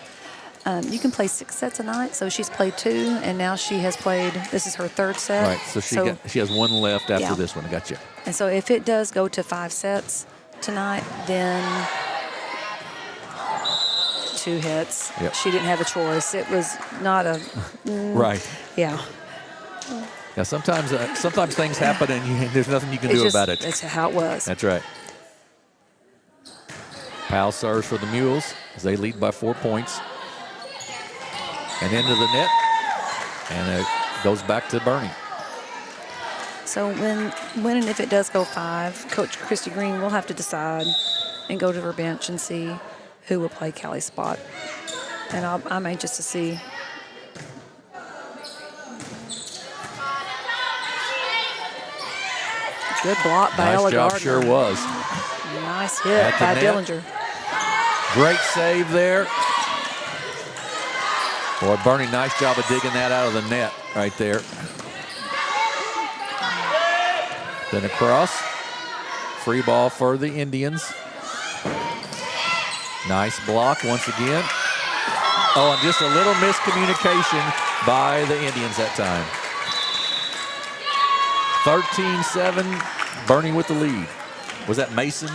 You can play 6 sets a night. So she's played 2, and now she has played, this is her 3rd set. Right. So she has 1 left after this one. Gotcha. And so if it does go to 5 sets tonight, then 2 hits. Yep. She didn't have a choice. It was not a right. Yeah. Yeah. Sometimes things happen and there's nothing you can do about it. That's how it was. That's right. Powell serves for the Mules as they lead by 4 points. And into the net, and it goes back to Bernie. So when and if it does go 5, Coach Christy Green will have to decide and go to her bench and see who will play Callie's spot. And I'm anxious to see. Good block by Ella Nice job, Gardner. sure was. Nice hit by Dillinger. Great save there. Boy, Bernie, nice job of digging that out of the net right there. Then across. Free ball for the Indians. Nice block once again. Oh, and just a little miscommunication by the Indians that time. 13-7, Bernie with the lead. Was that Mason?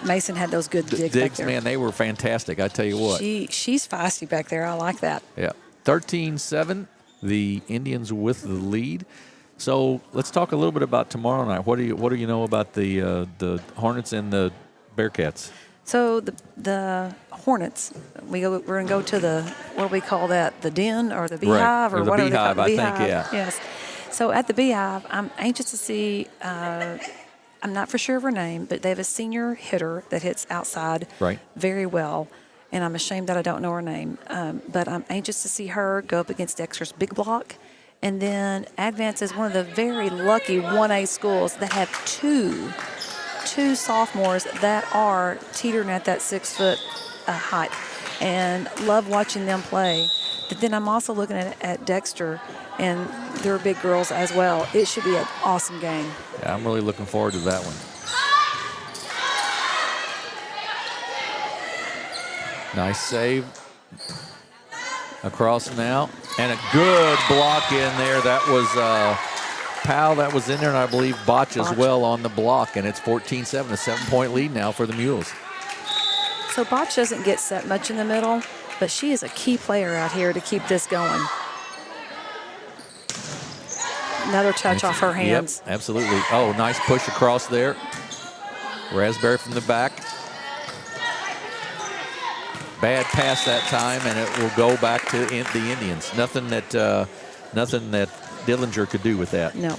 Mason had those good digs back there. Man, they were fantastic, I tell you what. She's feisty back there. I like that. Yeah. 13-7, the Indians with the lead. So let's talk a little bit about tomorrow night. What do you know about the Hornets and the Bearcats? So the Hornets, we're going to go to the, what do we call that? The den or the beehive right. or the whatever beehive, they call it. I think, yeah. Yes. So at the beehive, I'm anxious to see. I'm not for sure of her name, but they have a senior hitter that hits outside very well. And I'm ashamed that I don't know her name. But I'm anxious to see her go up against Dexter's big block. And then Advance is one of the very lucky 1A schools that have two sophomores that are teetering at that 6 foot height. And love watching them play. But then I'm also looking at Dexter, and they're big girls as well. It should be an awesome game. Yeah, I'm really looking forward to that one. Nice save. Across now. And a good block in there. That was Powell that was in there, and I believe Botch as well on the block. And it's 14-7, a 7-point lead now for the Mules. So Botch doesn't get set much in the middle, but she is a key player out here to keep this going. Another touch off her hands. Yep, absolutely. Oh, nice push across there. Raspberry from the back. Bad pass that time, and it will go back to the Indians. Nothing that Dillinger could do with that. No.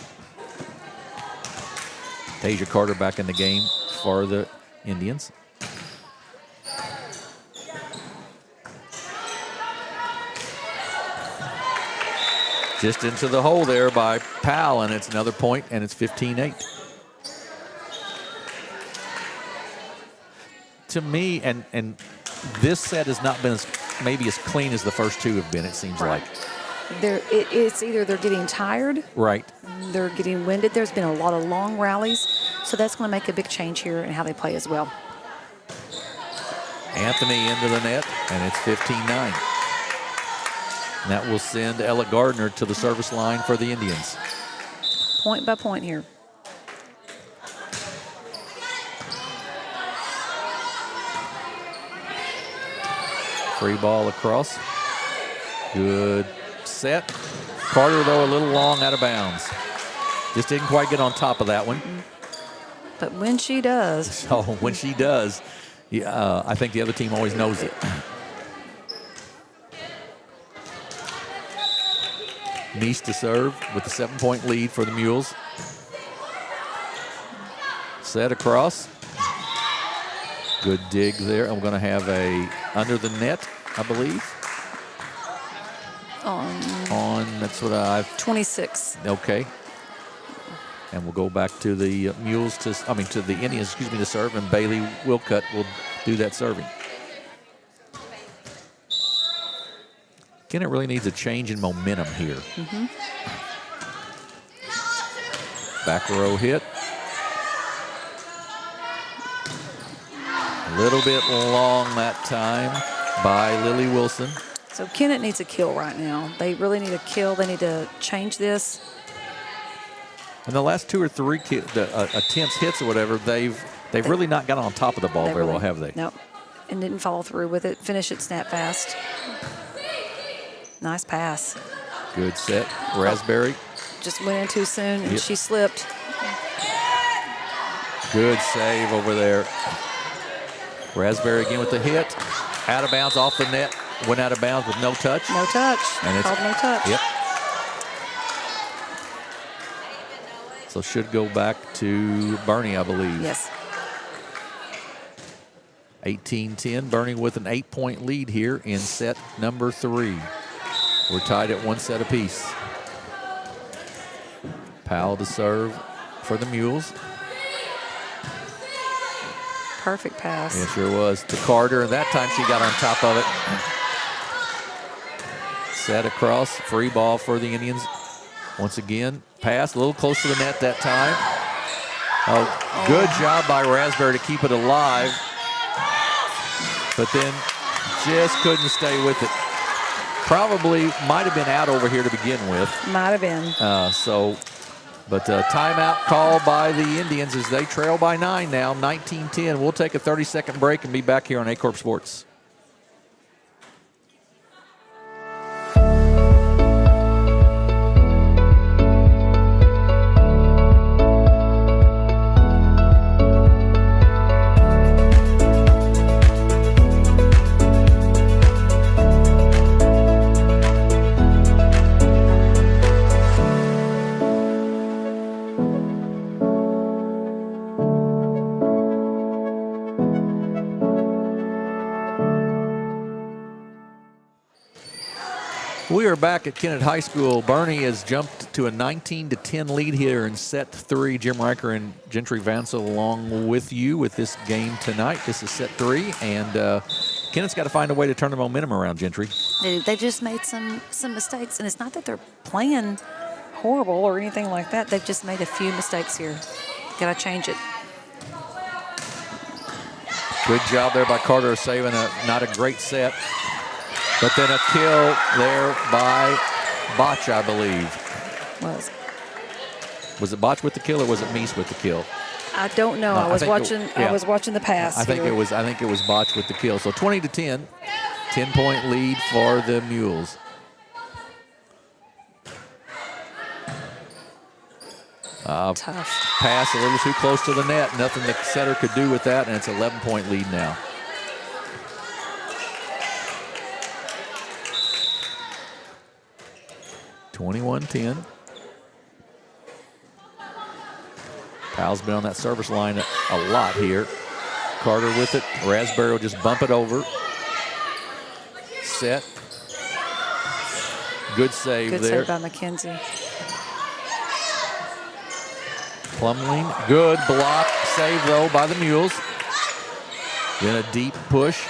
Tasia Carter back in the game for the Indians. Just into the hole there by Powell, and it's another point, and it's 15-8. To me, and this set has not been maybe as clean as the first two have been, it seems like. It's either they're getting tired. Right. They're getting winded. There's been a lot of long rallies, so that's going to make a big change here in how they play as well. Anthony into the net, and it's 15-9. And that will send Ella Gardner to the service line for the Indians. Point by point here. Free ball across. Good set. Carter, though, a little long out of bounds. Just didn't quite get on top of that one. But when she does. So when she does, I think the other team always knows it. Nice to serve with a 7-point lead for the Mules. Set across. Good dig there. I'm going to have a under the net, I believe. On that's what I've 26. Okay. And we'll go back to the Mules to the Indians, to serve, and Bailey Wilcutt will do that serving. Kennett really needs a change in momentum here. Back row hit. A little bit long that time by Lily Wilson. So Kennett needs a kill right now. They really need a kill. They need to change this. And the last 2 or 3 attempts, hits or whatever, they've really not got on top of the ball very well, have they? Nope. And didn't follow through with it. Finish it snap fast. Nice pass. Good set. Raspberry. Just went in too soon, and she slipped. Good save over there. Raspberry again with the hit. Out of bounds off the net. Went out of bounds with no touch. No touch. And it's called no touch. Yep. So should go back to Bernie, I believe. Yes. 18-10. Bernie with an 8-point lead here in set number 3. We're tied at 1 set apiece. Powell to serve for the Mules. Perfect pass. It sure was. To Carter, and that time she got on top of it. Set across, free ball for the Indians. Once again, pass a little close to the net that time. Oh, good job by Raspberry to keep it alive. But then just couldn't stay with it. Probably might have been out over here to begin with. Might have been. But timeout call by the Indians as they trail by 9 now, 19-10. We'll take a 30-second break and be back here on Aycorp Sports. We are back at Kennett High School. Bernie has jumped to a 19-10 lead here in set 3. Jim Riker and Gentry Vansel along with you with this game tonight. This is set 3, and Kennett's got to find a way to turn the momentum around, Gentry. They just made some mistakes, and it's not that they're playing horrible or anything like that. They've just made a few mistakes here. Got to change it. Good job there by Carter saving not a great set. But then a kill there by Botch, I believe. Was it Botch with the kill or was it Meese with the kill? I don't know. I was watching the pass. I think it was Botch with the kill. So 20-10, 10-point lead for the Mules. Tough. Pass a little too close to the net. Nothing the setter could do with that, and it's an 11-point lead now. (21-10). Powell's been on that service line a lot here. Carter with it. Raspberry will just bump it over. Set. Good save there. Good save by McKenzie. Plumling. Good block. Save, though, by the Mules. Then a deep push.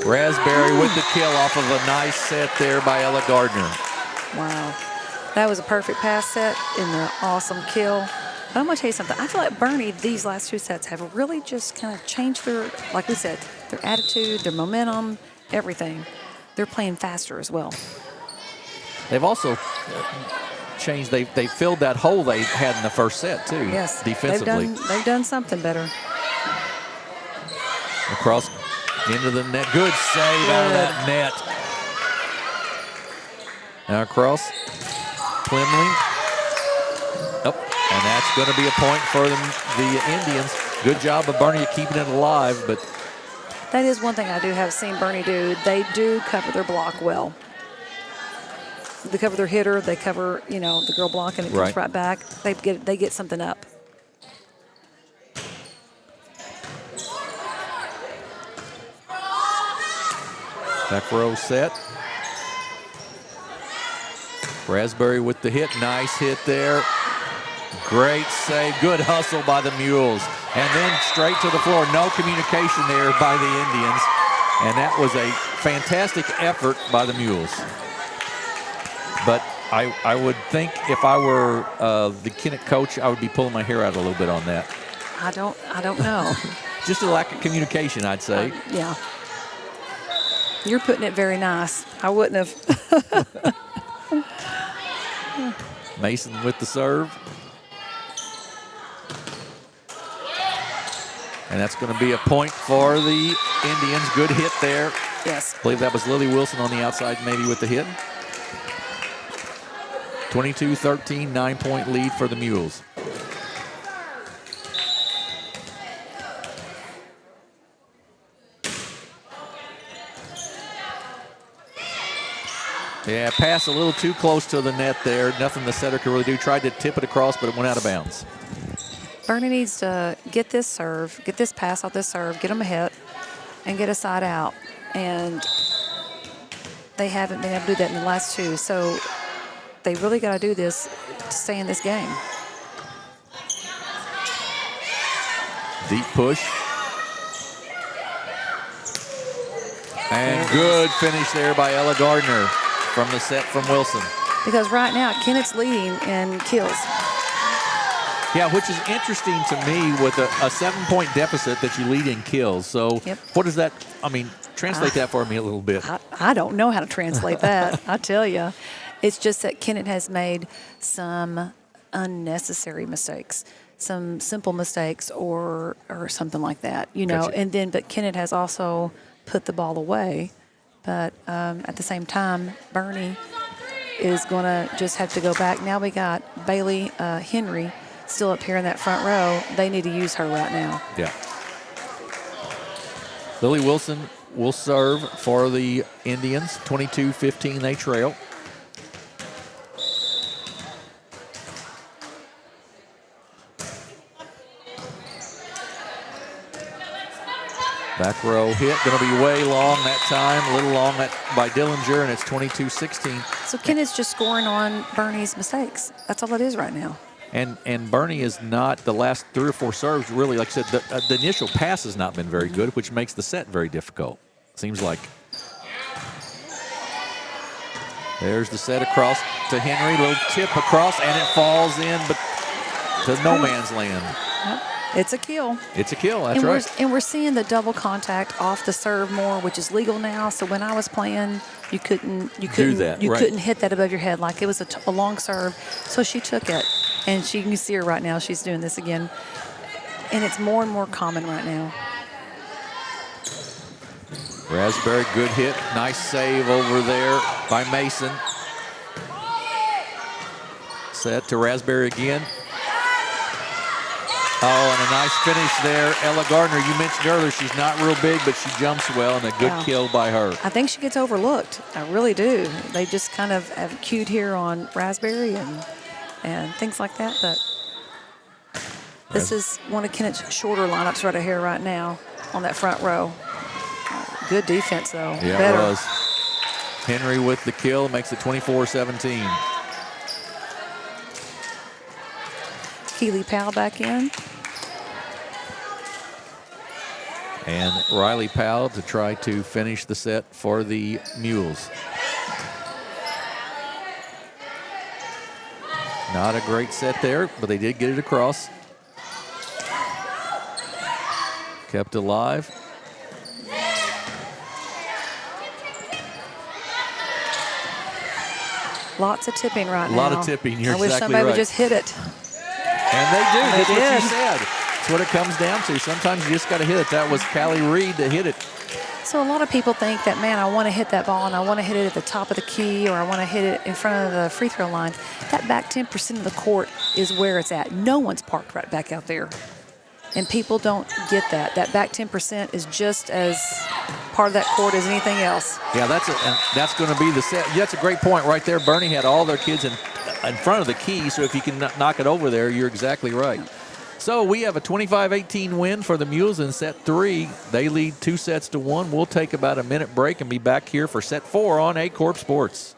Raspberry with the kill off of a nice set there by Ella Gardner. Wow. That was a perfect pass set and an awesome kill. But I'm going to tell you something. I feel like Bernie, these last 2 sets have really just kind of changed their, like we said, their attitude, their momentum, everything. They're playing faster as well. They've also changed. They filled that hole they had in the first set, too. Yes. Defensively. They've done something better. Across into the net. Good save out of that net. Now across. Plumling. Oh, and that's going to be a point for the Indians. Good job of Bernie keeping it alive, but that is one thing I do have seen Bernie do. They do cover their block well. They cover their hitter. They cover, the girl block, and it comes right back. They get something up. Back row set. Raspberry with the hit. Nice hit there. Great save. Good hustle by the Mules. And then straight to the floor. No communication there by the Indians. And that was a fantastic effort by the Mules. But I would think if I were the Kennett coach, I would be pulling my hair out a little bit on that. I don't know. Just a lack of communication, I'd say. Yeah. You're putting it very nice. I wouldn't have. Mason with the serve. And that's going to be a point for the Indians. Good hit there. Yes. I believe that was Lily Wilson on the outside maybe with the hit. 22-13, 9-point lead for the Mules. Yeah, pass a little too close to the net there. Nothing the setter could really do. Tried to tip it across, but it went out of bounds. Bernie needs to get this serve, get this pass off this serve, get them a hit, and get a side out. And they haven't been able to do that in the last two. So they really got to do this to stay in this game. Deep push. And good finish there by Ella Gardner from the set from Wilson. Because right now, Kennett's leading in kills. Yeah, which is interesting to me with a 7-point deficit that you lead in kills. So what does that, translate that for me a little bit. I don't know how to translate that. I tell you. It's just that Kennett has made some unnecessary mistakes, some simple mistakes or something like that, you know. Gotcha. But Kennett has also put the ball away. But at the same time, Bernie is going to just have to go back. Now we got Bailey Henry still up here in that front row. They need to use her right now. Yeah. Lily Wilson will serve for the Indians. 22-15, they trail. Back row hit, going to be way long that time, a little long by Dillinger, and it's 22-16. So Kennett's just scoring on Bernie's mistakes. That's all it is right now. And Bernie is not, the last 3 or 4 serves really, like I said, the initial pass has not been very good, which makes the set very difficult, seems like. There's the set across to Henry, little tip across, and it falls in, but to no man's land. Yep. It's a kill. It's a kill, that's right. And we're seeing the double contact off the serve more, which is legal now. So when I was playing, you couldn't do that, right. couldn't hit that above your head like it was a long serve. So she took it, and you can see her right now. She's doing this again, and it's more and more common right now. Raspberry, good hit, nice save over there by Mason. Set to Raspberry again. Oh, and a nice finish there. Ella Gardner, you mentioned earlier, she's not real big, but she jumps well, and a good kill by her. I think she gets overlooked. I really do. They just kind of have cued here on Raspberry and things like that. But this is one of Kennett's shorter lineups right here right now on that front row. Good defense, though. Yeah, Better. It was. Henry with the kill makes it 24-17. Keely Powell back in. And Riley Powell to try to finish the set for the Mules. Not a great set there, but they did get it across. Kept alive. Lots of tipping right now. A lot of tipping, you're exactly right. I wish somebody would just hit it. And they do. That's what did. you said. That's what it comes down to. Sometimes you just got to hit it. That was Callie Reed that hit it. So a lot of people think that, man, I want to hit that ball and I want to hit it at the top of the key or I want to hit it in front of the free throw line. That back 10% of the court is where it's at. No one's parked right back out there. And people don't get that. That back 10% is just as part of that court as anything else. Yeah, that's going to be the set. That's a great point right there. Bernie had all their kids in front of the key, so if you can knock it over there, you're exactly right. So we have a 25-18 win for the Mules in set 3. They lead 2-1. We'll take about a minute break and be back here for set 4 on Aycorp Sports.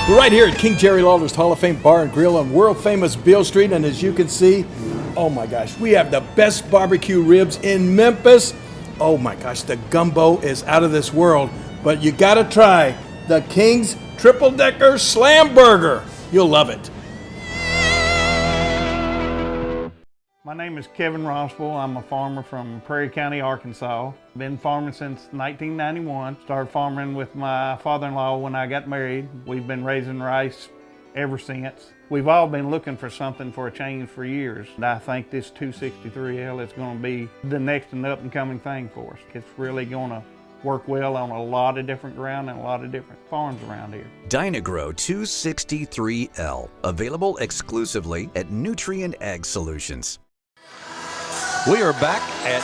We're right here at King Jerry Lawler's Hall of Fame Bar and Grill on world-famous Beale Street, and as you can see, oh my gosh, we have the best barbecue ribs in Memphis. Oh my gosh, the gumbo is out of this world, but you gotta try the King's Triple Decker Slam Burger. You'll love it. My name is Kevin Rossville. I'm a farmer from Prairie County, Arkansas. Been farming since 1991. Started farming with my father-in-law when I got married. We've been raising rice ever since. We've all been looking for something for a change for years. And I think this 263L is going to be the next and up-and-coming thing for us. It's really going to work well on a lot of different ground and a lot of different farms around here. Dynagrow 263L, available exclusively at Nutrient Ag Solutions. We are back at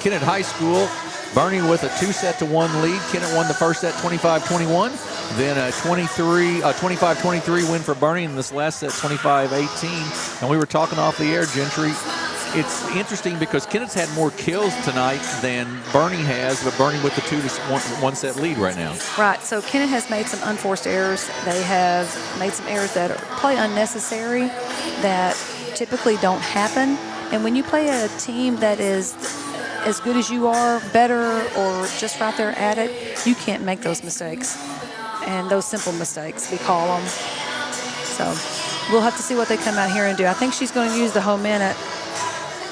Kennett High School. Bernie with a 2-set-to-1 lead. Kennett won the first set 25-21. Then a 25-23 win for Bernie in this last set 25-18. And we were talking off the air, Gentry. It's interesting because Kennett's had more kills tonight than Bernie has, but Bernie with the 2-1 lead right now. Right, so Kennett has made some unforced errors. They have made some errors that are probably unnecessary, that typically don't happen. And when you play a team that is as good as you are, better, or just right there at it, you can't make those mistakes. And those simple mistakes, we call them. So we'll have to see what they come out here and do. I think she's going to use the whole minute.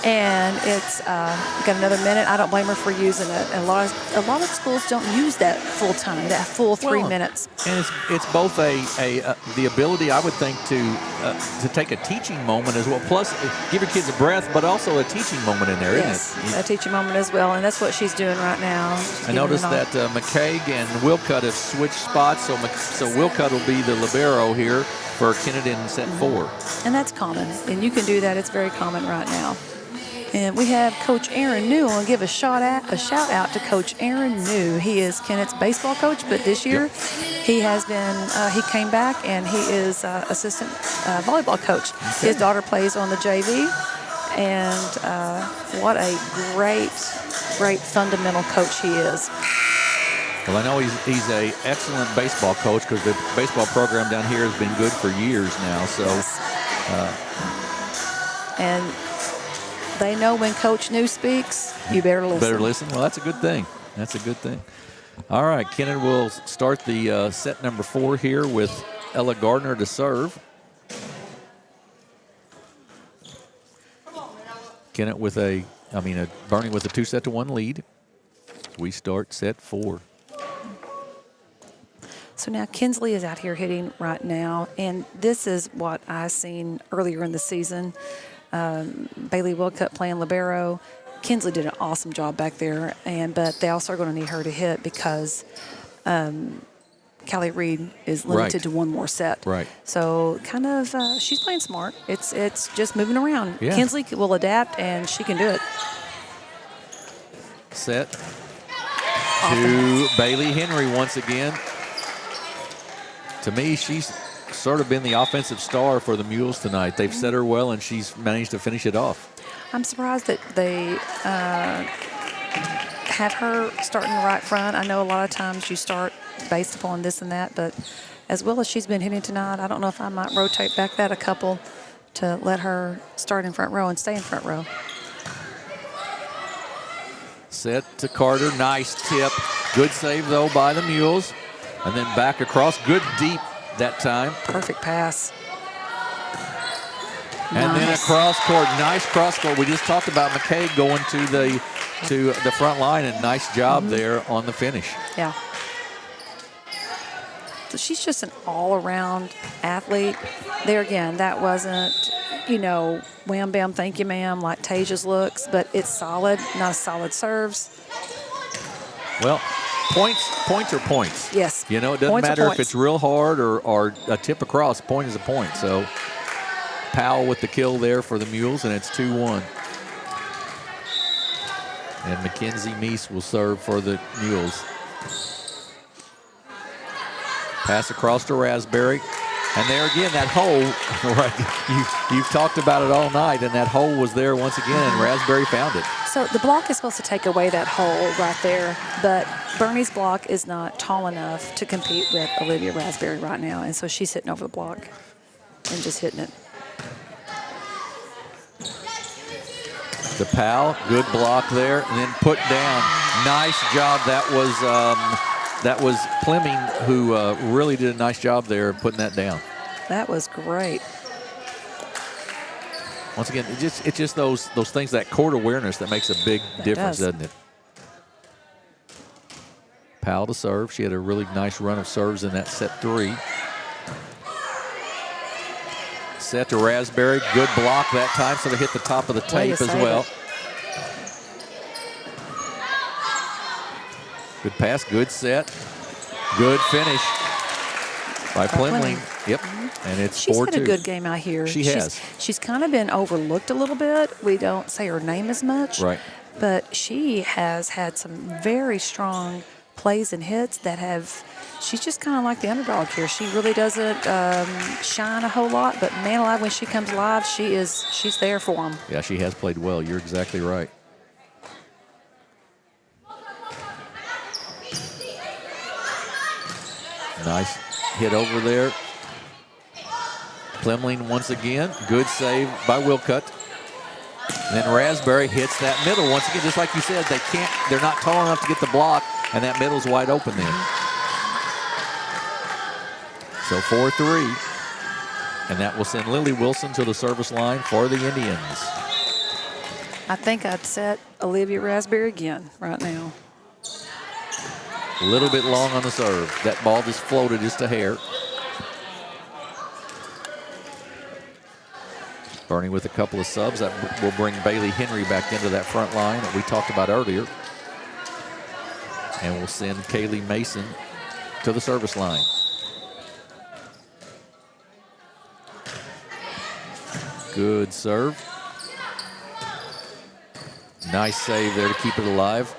And it's got another minute. I don't blame her for using it. A lot of schools don't use that full time, that full 3 minutes. And it's both the ability, I would think, to take a teaching moment as well. Plus, give your kids a breath, but also a teaching moment in there, yes, isn't it? A teaching moment as well, and that's what she's doing right now. I noticed that McCaig and Wilcutt have switched spots, so Wilcutt will be the libero here for Kennett in set 4. And that's common, and you can do that. It's very common right now. And we have Coach Aaron New. I'll give a shout out to Coach Aaron New. He is Kennett's baseball coach, but this year he has been, he came back and he is assistant volleyball coach. Okay. His daughter plays on the JV, and what a great fundamental coach he is. Well, I know he's a excellent baseball coach because the baseball program down here has been good for years now. So, and they know when Coach New speaks, you better listen. Better listen. Well, that's a good thing. That's a good thing. All right, Kennett will start the set number 4 here with Ella Gardner to serve. Kennett with Bernie with a 2-set-to-1 lead. We start set 4. So now Kinsley is out here hitting right now, and this is what I seen earlier in the season. Bailey Wilcutt playing libero. Kinsley did an awesome job back there, but they also are going to need her to hit because Callie Reed is limited to one more set. Right. So kind of she's playing smart. It's just moving around. Yeah. Kinsley will adapt, and she can do it. Set to Bailey Henry once again. To me, she's sort of been the offensive star for the Mules tonight. They've set her well, and she's managed to finish it off. I'm surprised that they have her starting right front. I know a lot of times you start based upon this and that, but as well as she's been hitting tonight, I don't know if I might rotate back that a couple to let her start in front row and stay in front row. Set to Carter. Nice tip. Good save, though, by the Mules. And then back across. Good deep that time. Perfect pass. And then across court. Nice cross court. We just talked about McCaig going to the front line, and nice job there on the finish. Yeah. So she's just an all-around athlete. There again, that wasn't, wham, bam, thank you, ma'am, like Tasia's looks, but it's solid, not a solid serves. Well, points are points. Yes. It doesn't matter if it's real hard or a tip across. Point is a point. So Powell with the kill there for the Mules, and it's 2-1. And Mackenzie Meese will serve for the Mules. Pass across to Raspberry. And there again, that hole, right, you've talked about it all night, and that hole was there once again, and Raspberry found it. So the block is supposed to take away that hole right there, but Bernie's block is not tall enough to compete with Olivia Raspberry right now, and so she's hitting over the block and just hitting it. The Powell, good block there, and then put down. Nice job. That was Fleming who really did a nice job there putting that down. That was great. Once again, it's just those things, that court awareness that makes a big difference, doesn't it? Powell to serve. She had a really nice run of serves in that set 3. Set to Raspberry. Good block that time, so they hit the top of the tape as well. Good pass, good set. Good finish by Plimling. Yep, and it's 4-2. She's had a good game out here. She has. She's kind of been overlooked a little bit. We don't say her name as much. Right. But she has had some very strong plays and hits that have, she's just kind of like the underdog here. She really doesn't shine a whole lot, but man alive, when she comes live, she's there for them. Yeah, she has played well. You're exactly right. Nice hit over there. Plimling once again. Good save by Wilcutt. And then Raspberry hits that middle once again. Just like you said, they're not tall enough to get the block, and that middle's wide open then. So 4-3. And that will send Lily Wilson to the service line for the Indians. I think I'd set Olivia Raspberry again right now. A little bit long on the serve. That ball just floated just a hair. Bernie with a couple of subs. That will bring Bailey Henry back into that front line that we talked about earlier. And we'll send Kaylee Mason to the service line. Good serve. Nice save there to keep it alive.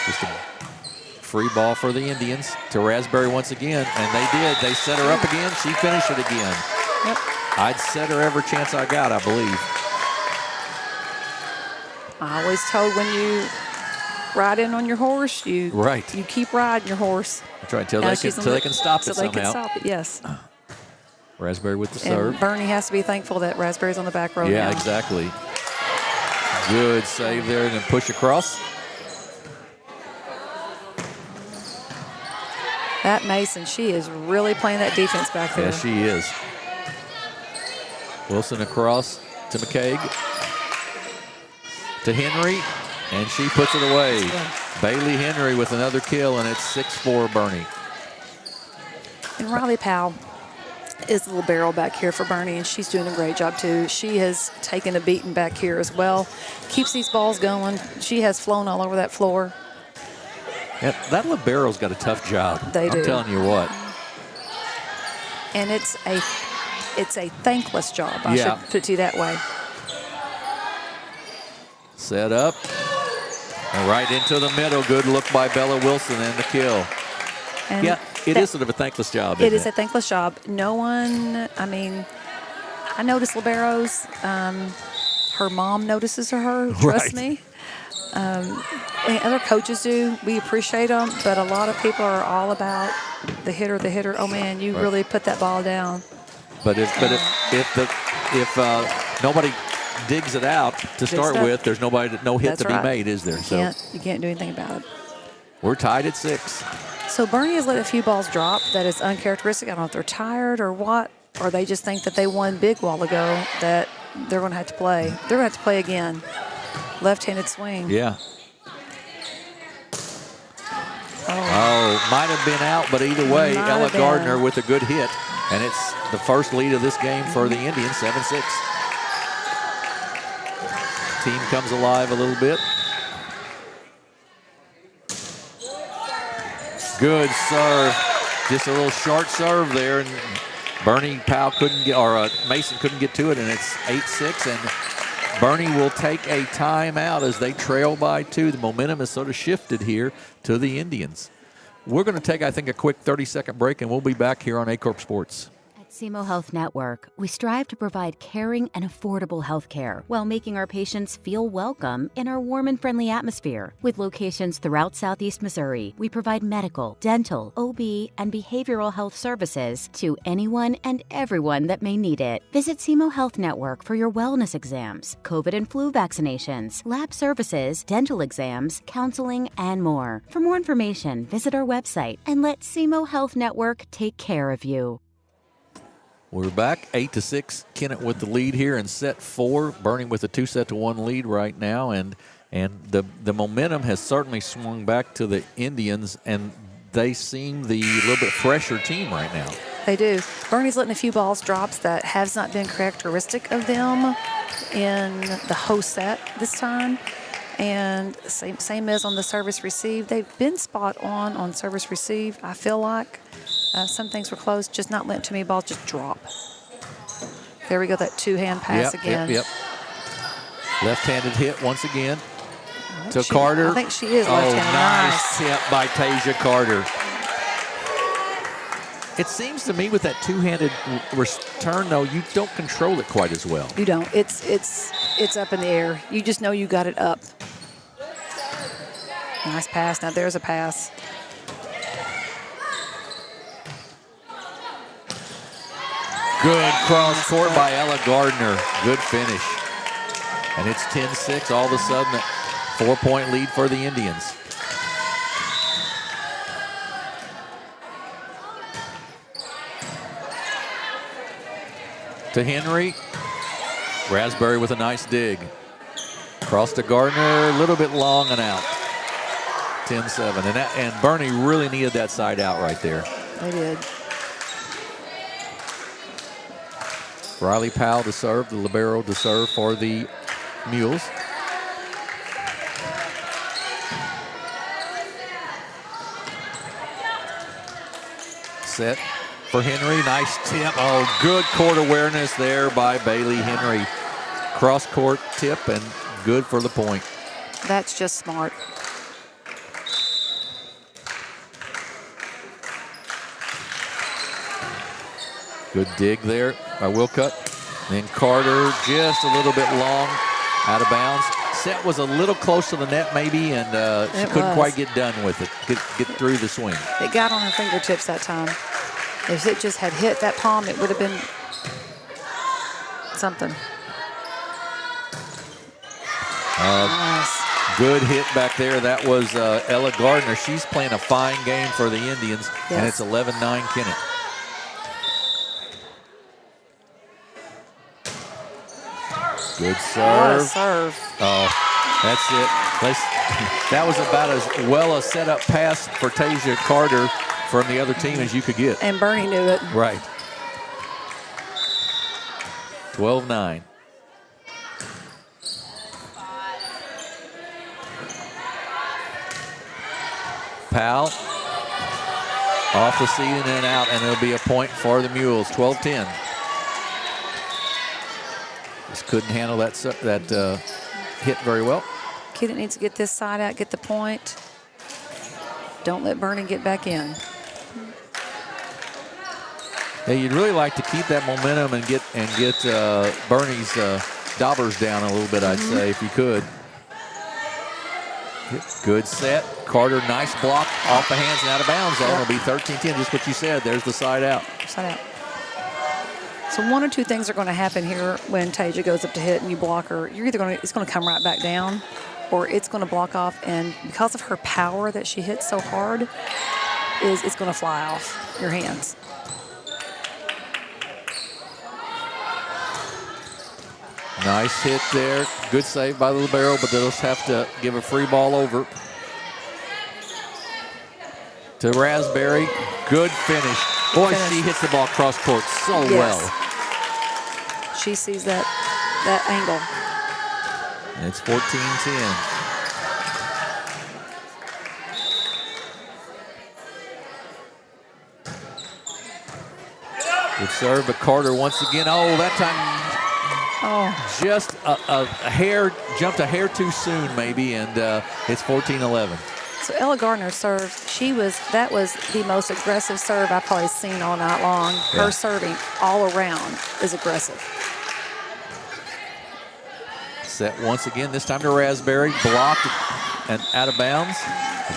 Just a free ball for the Indians to Raspberry once again, and they did. They set her up again. She finished it again. Yep. I'd set her every chance I got, I believe. I always told when you ride in on your horse, you keep riding your horse. That's right, until they can stop it somehow. They can stop it, yes. Raspberry with the serve. And Bernie has to be thankful that Raspberry's on the back row now. Yeah, exactly. Good save there, and then push across. That Mason, she is really playing that defense back there. Yeah, she is. Wilson across to McCaig. To Henry, and she puts it away. Bailey Henry with another kill, and it's 6-4 Bernie. And Riley Powell is the libero back here for Bernie, and she's doing a great job too. She has taken a beating back here as well. Keeps these balls going. She has flown all over that floor. Yeah, that libero's got a tough job. They do. I'm telling you what. And it's a thankless job. I should put it to you that way. Set up. And right into the middle. Good look by Bella Wilson and the kill. And yeah, it is sort of a thankless job, It is a thankless job. No one, I notice liberos. Her mom notices her, trust me. And other coaches do. We appreciate them, but a lot of people are all about the hitter. Oh man, you really put that ball down. But if nobody digs it out to start with, there's no hit to be made, is there? You can't do anything about it. We're tied at 6. So Bernie has let a few balls drop that is uncharacteristic. I don't know if they're tired or what, or they just think that they won big a while ago that they're going to have to play. They're going to have to play again. Left-handed swing. Yeah. Oh, might have been out, but either way, Ella Gardner with a good hit. And it's the first lead of this game for the Indians, 7-6. Team comes alive a little bit. Good serve. Just a little short serve there. And Bernie Powell couldn't get, or Mason couldn't get to it, and it's 8-6. And Bernie will take a timeout as they trail by 2. The momentum has sort of shifted here to the Indians. We're going to take, I think, a quick 30-second break, and we'll be back here on Aycorp Sports. At SEMO Health Network, we strive to provide caring and affordable health care while making our patients feel welcome in our warm and friendly atmosphere. With locations throughout Southeast Missouri, we provide medical, dental, OB, and behavioral health services to anyone and everyone that may need it. Visit SEMO Health Network for your wellness exams, COVID and flu vaccinations, lab services, dental exams, counseling, and more. For more information, visit our website and let SEMO Health Network take care of you. We're back 8-6. Kennett with the lead here in set 4. Bernie with a 2-1 lead right now, and the momentum has certainly swung back to the Indians, and they seem the little bit fresher team right now. They do. Bernie's letting a few balls drops that has not been characteristic of them in the host set this time. And same as on the service receive. They've been spot on service receive, I feel like. Some things were close, just not letting too many balls just drop. There we go, that two-hand pass again. Yep. Left-handed hit once again to Carter. I think she is left-handed. Nice tip by Tasia Carter. It seems to me with that two-handed return, though, you don't control it quite as well. You don't. It's up in the air. You just know you got it up. Nice pass. Now there's a pass. Good cross court by Ella Gardner. Good finish. And it's 10-6. All of a sudden, a 4-point lead for the Indians. To Henry. Raspberry with a nice dig. Cross to Gardner, a little bit long and out. 10-7. And Bernie really needed that side out right there. They did. Riley Powell to serve, the libero to serve for the Mules. Set for Henry, nice tip. Oh, good court awareness there by Bailey Henry. Cross court tip and good for the point. That's just smart. Good dig there by Wilcutt. Then Carter just a little bit long, out of bounds. Set was a little close to the net maybe, and she couldn't quite get done with it, get through the swing. It got on her fingertips that time. If it just had hit that palm, it would have been something. Nice. Good hit back there. That was Ella Gardner. She's playing a fine game for the Indians, and it's 11-9 Kennett. Good serve. What a serve. Oh, that's it. That was about as well a set-up pass for Tasia Carter from the other team as you could get. And Bernie knew it. Right. 12-9. Powell off the seat and then out, and it'll be a point for the Mules. 12-10. Just couldn't handle that hit very well. Kid that needs to get this side out, get the point. Don't let Bernie get back in. Yeah, you'd really like to keep that momentum and get Bernie's daubers down a little bit, I'd say, if you could. Good set. Carter, nice block off the hands and out of bounds. Though. It'll be 13-10, just what you said. There's the side out. Side out. So one or two things are going to happen here when Tasia goes up to hit and you block her. You're either it's going to come right back down, or it's going to block off. And because of her power that she hits so hard, it's going to fly off your hands. Nice hit there. Good save by the libero, but they'll just have to give a free ball over to Raspberry. Good finish. Boy, she hits the ball cross court so well. She sees that angle. And it's 14-10. Good serve, but Carter once again. Oh, that time just a hair, jumped a hair too soon maybe, and it's 14-11. So Ella Gardner served. That was the most aggressive serve I've probably seen all night long. Yeah. Her serving all around is aggressive. Set once again, this time to Raspberry. Blocked and out of bounds.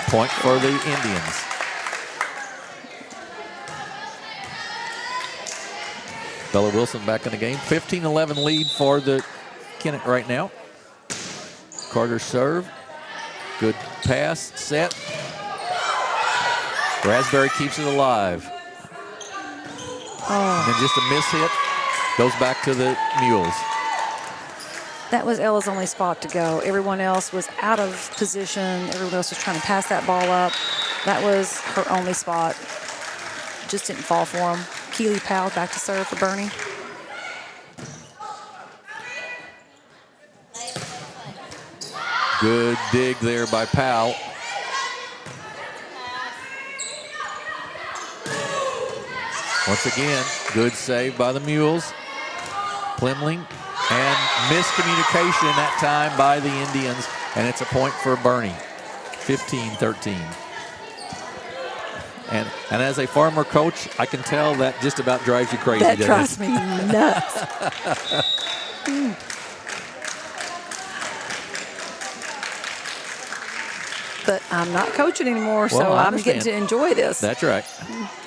Point for the Indians. Bella Wilson back in the game. 15-11 lead for the Kennett right now. Carter serve. Good pass, set. Raspberry keeps it alive. Oh. And then just a miss hit. Goes back to the Mules. That was Ella's only spot to go. Everyone else was out of position. Everyone else was trying to pass that ball up. That was her only spot. Just didn't fall for him. Keely Powell back to serve for Bernie. Good dig there by Powell. Once again, good save by the Mules. Plimling, and miscommunication that time by the Indians, and it's a point for Bernie. 15-13. And as a former coach, I can tell that just about drives you crazy. That drives me nuts. But I'm not coaching anymore, so I'm getting to enjoy this. That's right.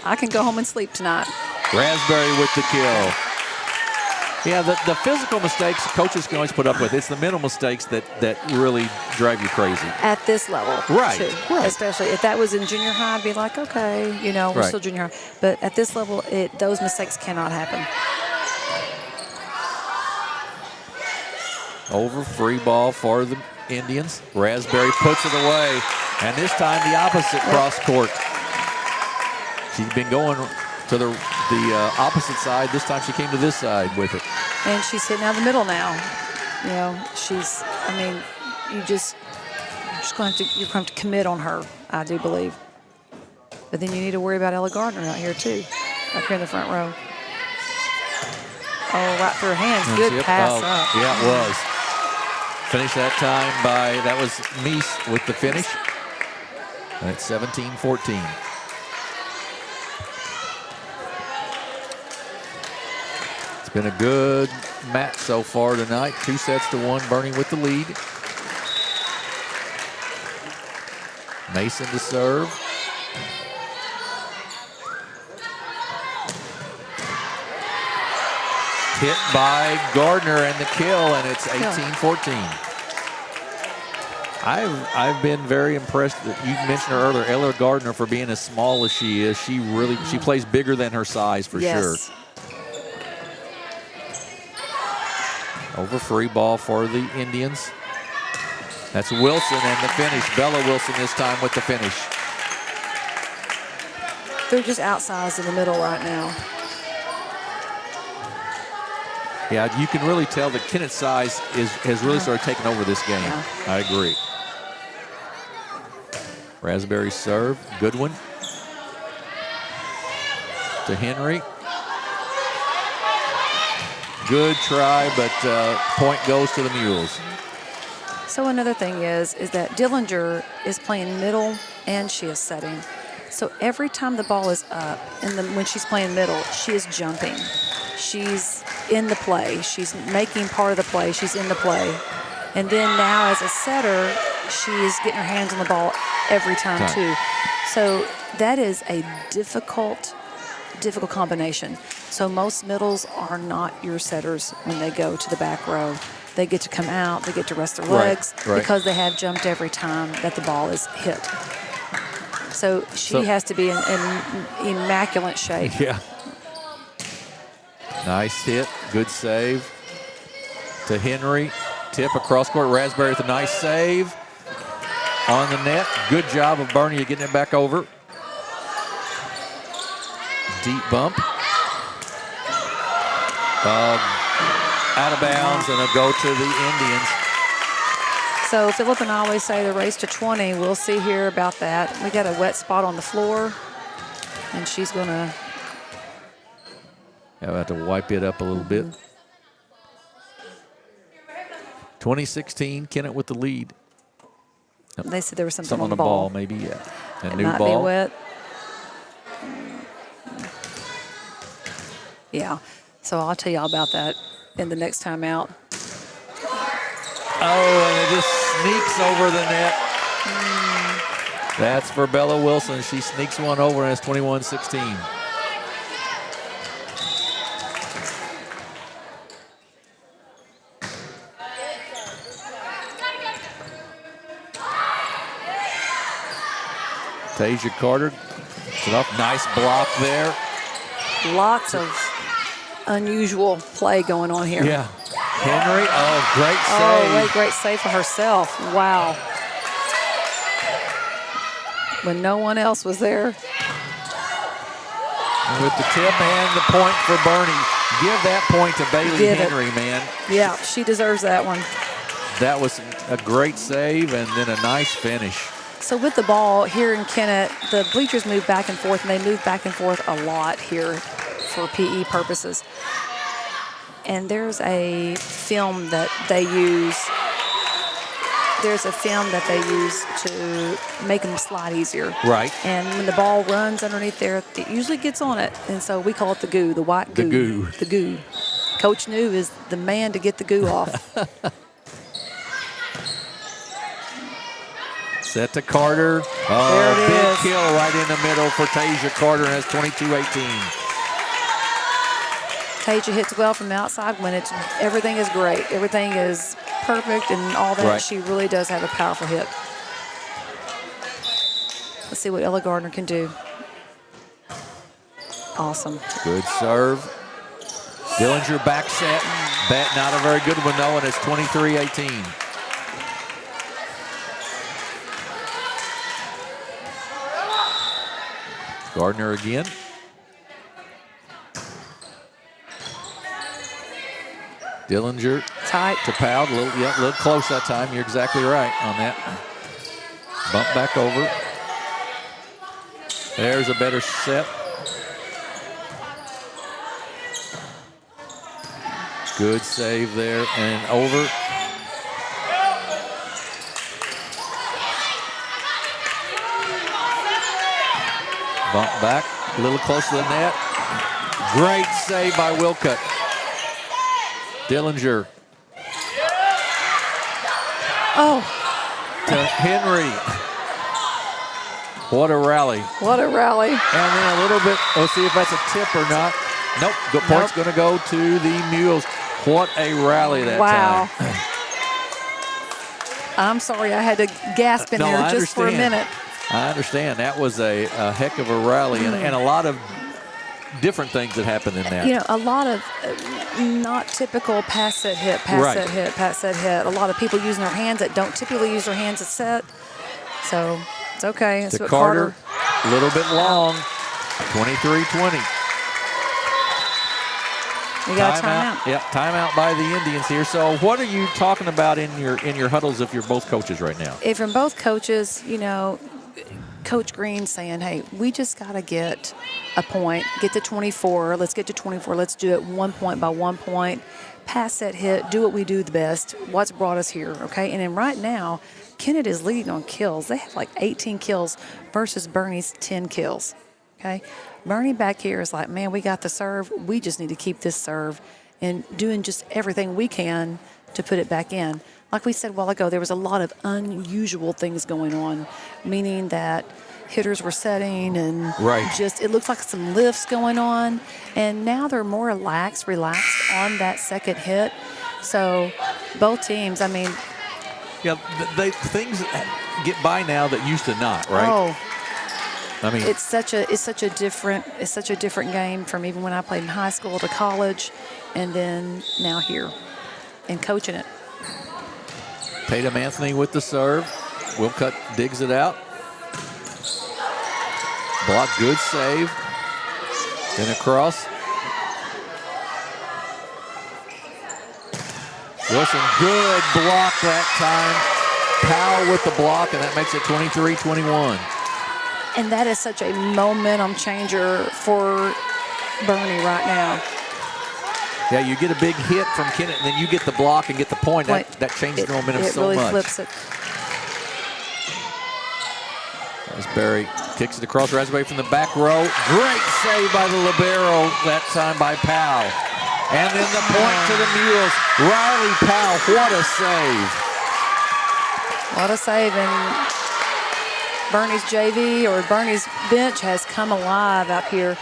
I can go home and sleep tonight. Raspberry with the kill. Yeah, the physical mistakes coaches can always put up with. It's the mental mistakes that really drive you crazy. At this level. Right, too. right. Especially if that was in junior high, I'd be like, okay, we're Right. still junior high. But at this level, those mistakes cannot happen. Over free ball for the Indians. Raspberry puts it away. And this time the opposite cross court. She's been going to the opposite side. This time she came to this side with it. And she's hitting out the middle now. You're going to have to commit on her, I do believe. But then you need to worry about Ella Gardner out here too, up here in the front row. Oh, right through her hands. Good pass up. Yeah, it was. Finished that time that was Meese with the finish. And it's 17-14. It's been a good match so far tonight. 2-1, Bernie with the lead. Mason to serve. Hit by Gardner and the kill, and it's 18-14. I've been very impressed that you mentioned her earlier, Ella Gardner, for being as small as she is. She plays bigger than her size for sure. Over free ball for the Indians. That's Wilson and the finish. Bella Wilson this time with the finish. They're just outsized in the middle right now. Yeah, you can really tell that Kennett's size has really started taking over this game. Yeah. I agree. Raspberry serve, good one. To Henry. Good try, but point goes to the Mules. So another thing is that Dillinger is playing middle and she is setting. So every time the ball is up and when she's playing middle, she is jumping. She's in the play. She's making part of the play. She's in the play. And then now as a setter, she is getting her hands on the ball every time too. So that is a difficult combination. So most middles are not your setters when they go to the back row. They get to come out, they get to rest their legs because they have jumped every time that the ball is hit. So she has to be in immaculate shape. Yeah. Nice hit, good save to Henry. Tip across court, Raspberry with a nice save on the net. Good job of Bernie getting it back over. Deep bump. Out of bounds and a go to the Indians. So Philip and I always say the race to 20. We'll see here about that. We got a wet spot on the floor, and she's going to have to wipe it up a little bit. 2016, Kennett with the lead. They said there was something on the ball, maybe, yeah. A It new might ball. be wet. Yeah. So I'll tell y'all about that in the next time out. Oh, and it just sneaks over the net. That's for Bella Wilson. She sneaks one over, and it's 21-16. Tasia Carter. Nice block there. Lots of unusual play going on here. Yeah. Henry, great save. Oh, what a great save for herself. Wow. When no one else was there. And with the tip and the point for Bernie. Give that point to Bailey Henry, man. Yeah, she deserves that one. That was a great save and then a nice finish. So with the ball here in Kennett, the bleachers move back and forth, and they move back and forth a lot here for PE purposes. And there's a film that they use. There's a film that they use to make them slide easier. Right. And when the ball runs underneath there, it usually gets on it. And so we call it the goo, the white goo. The goo. The goo. Coach New is the man to get the goo off. Set to Carter. There it big is. kill right in the middle for Tasia Carter, and it's 22-18. Tasia hits well from the outside when everything is great. Everything is perfect and all that. Right. She really does have a powerful hit. Let's see what Ella Gardner can do. Awesome. Good serve. Dillinger back set. Not a very good one, though, and it's 23-18. Gardner again. Dillinger tight to Powell. A little close that time. You're exactly right on that. Bump back over. There's a better set. Good save there and over. Bump back, a little close to the net. Great save by Wilcutt. Dillinger. Oh. To Henry. What a rally. What a rally. And then a little bit, let's see if that's a tip or not. Nope, the point's going to go to the Mules. What a rally that wow. time. I'm sorry, I had to gasp in there just for a minute. I understand. That was a heck of a rally and a lot of different things that happened in that. You know, a lot of not typical pass set hit, set hit, pass set hit. A lot of people using their hands that don't typically use their hands to set. So it's okay. That's to what Carter, a little bit long, 23-20. We got a timeout. Yep, timeout by the Indians here. So what are you talking about in your huddles if you're both coaches right now? If from both coaches, you know, Coach Green saying, hey, we just got to get a point, get to 24. Let's get to 24. Let's do it 1 point by 1 point. Pass that hit, do what we do the best, what's brought us here, okay? And then right now, Kennett is leading on kills. They have like 18 kills versus Bernie's 10 kills, okay? Bernie back here is like, man, we got the serve. We just need to keep this serve and doing just everything we can to put it back in. Like we said a while ago, there was a lot of unusual things going on, meaning that hitters were setting and just it looks like some lifts going on. And now they're more relaxed on that second hit. So both teams, I mean. Yeah, things get by now that used to not, right? Oh. I mean, it's such a different game from even when I played in high school to college, and then now here, and coaching it. Tatum Anthony with the serve. Wilcutt digs it out. Block, good save. Then across. Wilson, good block that time. Powell with the block, and that makes it 23-21. And that is such a momentum changer for Bernie right now. Yeah, you get a big hit from Kennett, and then you get the block and get the point. That changes the momentum so much. It really flips it. Raspberry kicks it across Raspberry from the back row. Great save by the libero, that time by Powell. And then the point to the Mules. Riley Powell, what a save. What a save. And Bernie's JV or Bernie's bench has come alive out here.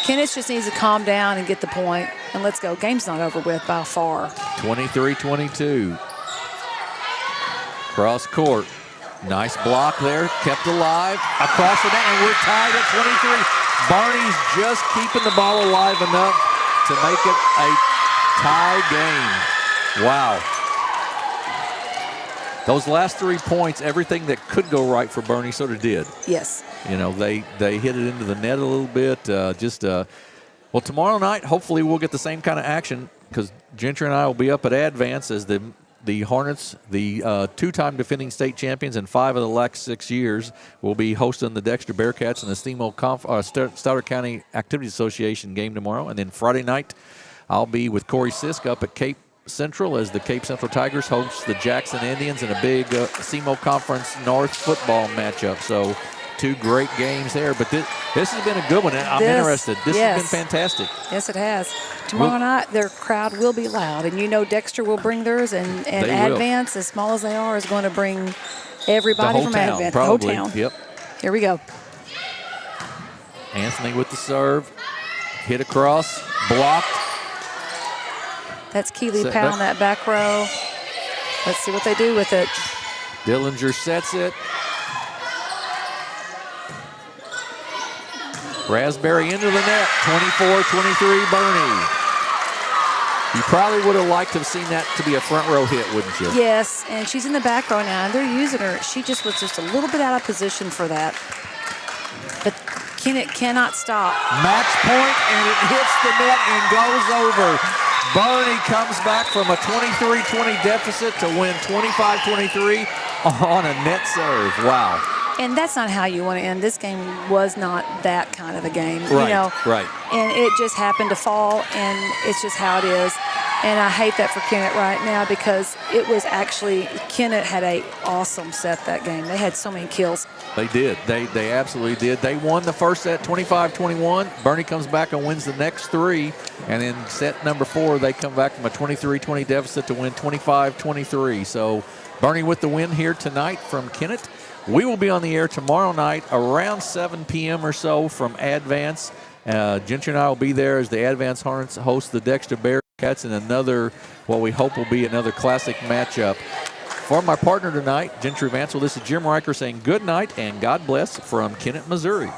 Kennett just needs to calm down and get the point. And let's go. Game's not over with by far. 23-22. Cross court. Nice block there. Kept alive. Across the net. And we're tied at 23. Barney's just keeping the ball alive enough to make it a tie game. Wow. Those last 3 points, everything that could go right for Bernie sort of did. Yes. You know, they hit it into the net a little bit. Well, tomorrow night, hopefully we'll get the same kind of action because Gentry and I will be up at Advance as the Hornets, the two-time defending state champions in 5 of the last 6 years, will be hosting the Dexter Bearcats in the SEMO Stoddard County Activities Association game tomorrow. And then Friday night, I'll be with Corey Sisk up at Cape Central as the Cape Central Tigers host the Jackson Indians in a big SEMO Conference North football matchup. So 2 great games there. But this has been a good one. I'm interested. This has been fantastic. Yes, it has. Tomorrow night, their crowd will be loud. And you know Dexter will bring theirs. And Advance, as small as they are, is going to bring everybody from Advance. The whole town. Yep. Here we go. Anthony with the serve. Hit across. Blocked. That's Keeley Powell in that back row. Let's see what they do with it. Dillinger sets it. Raspberry into the net. 24-23 Bernie. You probably would have liked to have seen that to be a front row hit, wouldn't you? Yes, and she's in the back row now, and they're using her. She just was just a little bit out of position for that. But Kennett cannot stop. Match point, and it hits the net and goes over. Bernie comes back from a 23-20 deficit to win 25-23 on a net serve. Wow. And that's not how you want to end. This game was not that kind of a game. Right, you know? right. And it just happened to fall, and it's just how it is. And I hate that for Kennett right now because it was actually, Kennett had an awesome set that game. They had so many kills. They did. They absolutely did. They won the first set 25-21. Bernie comes back and wins the next 3. And then set number 4, they come back from a 23-20 deficit to win 25-23. So Bernie with the win here tonight from Kennett. We will be on the air tomorrow night around 7 p.m. or so from Advance. Gentry and I will be there as the Advance Hornets host the Dexter Bearcats in another, what we hope will be another classic matchup. For my partner tonight, Gentry Vanceville, this is Jim Riker saying good night and God bless from Kennett, Missouri.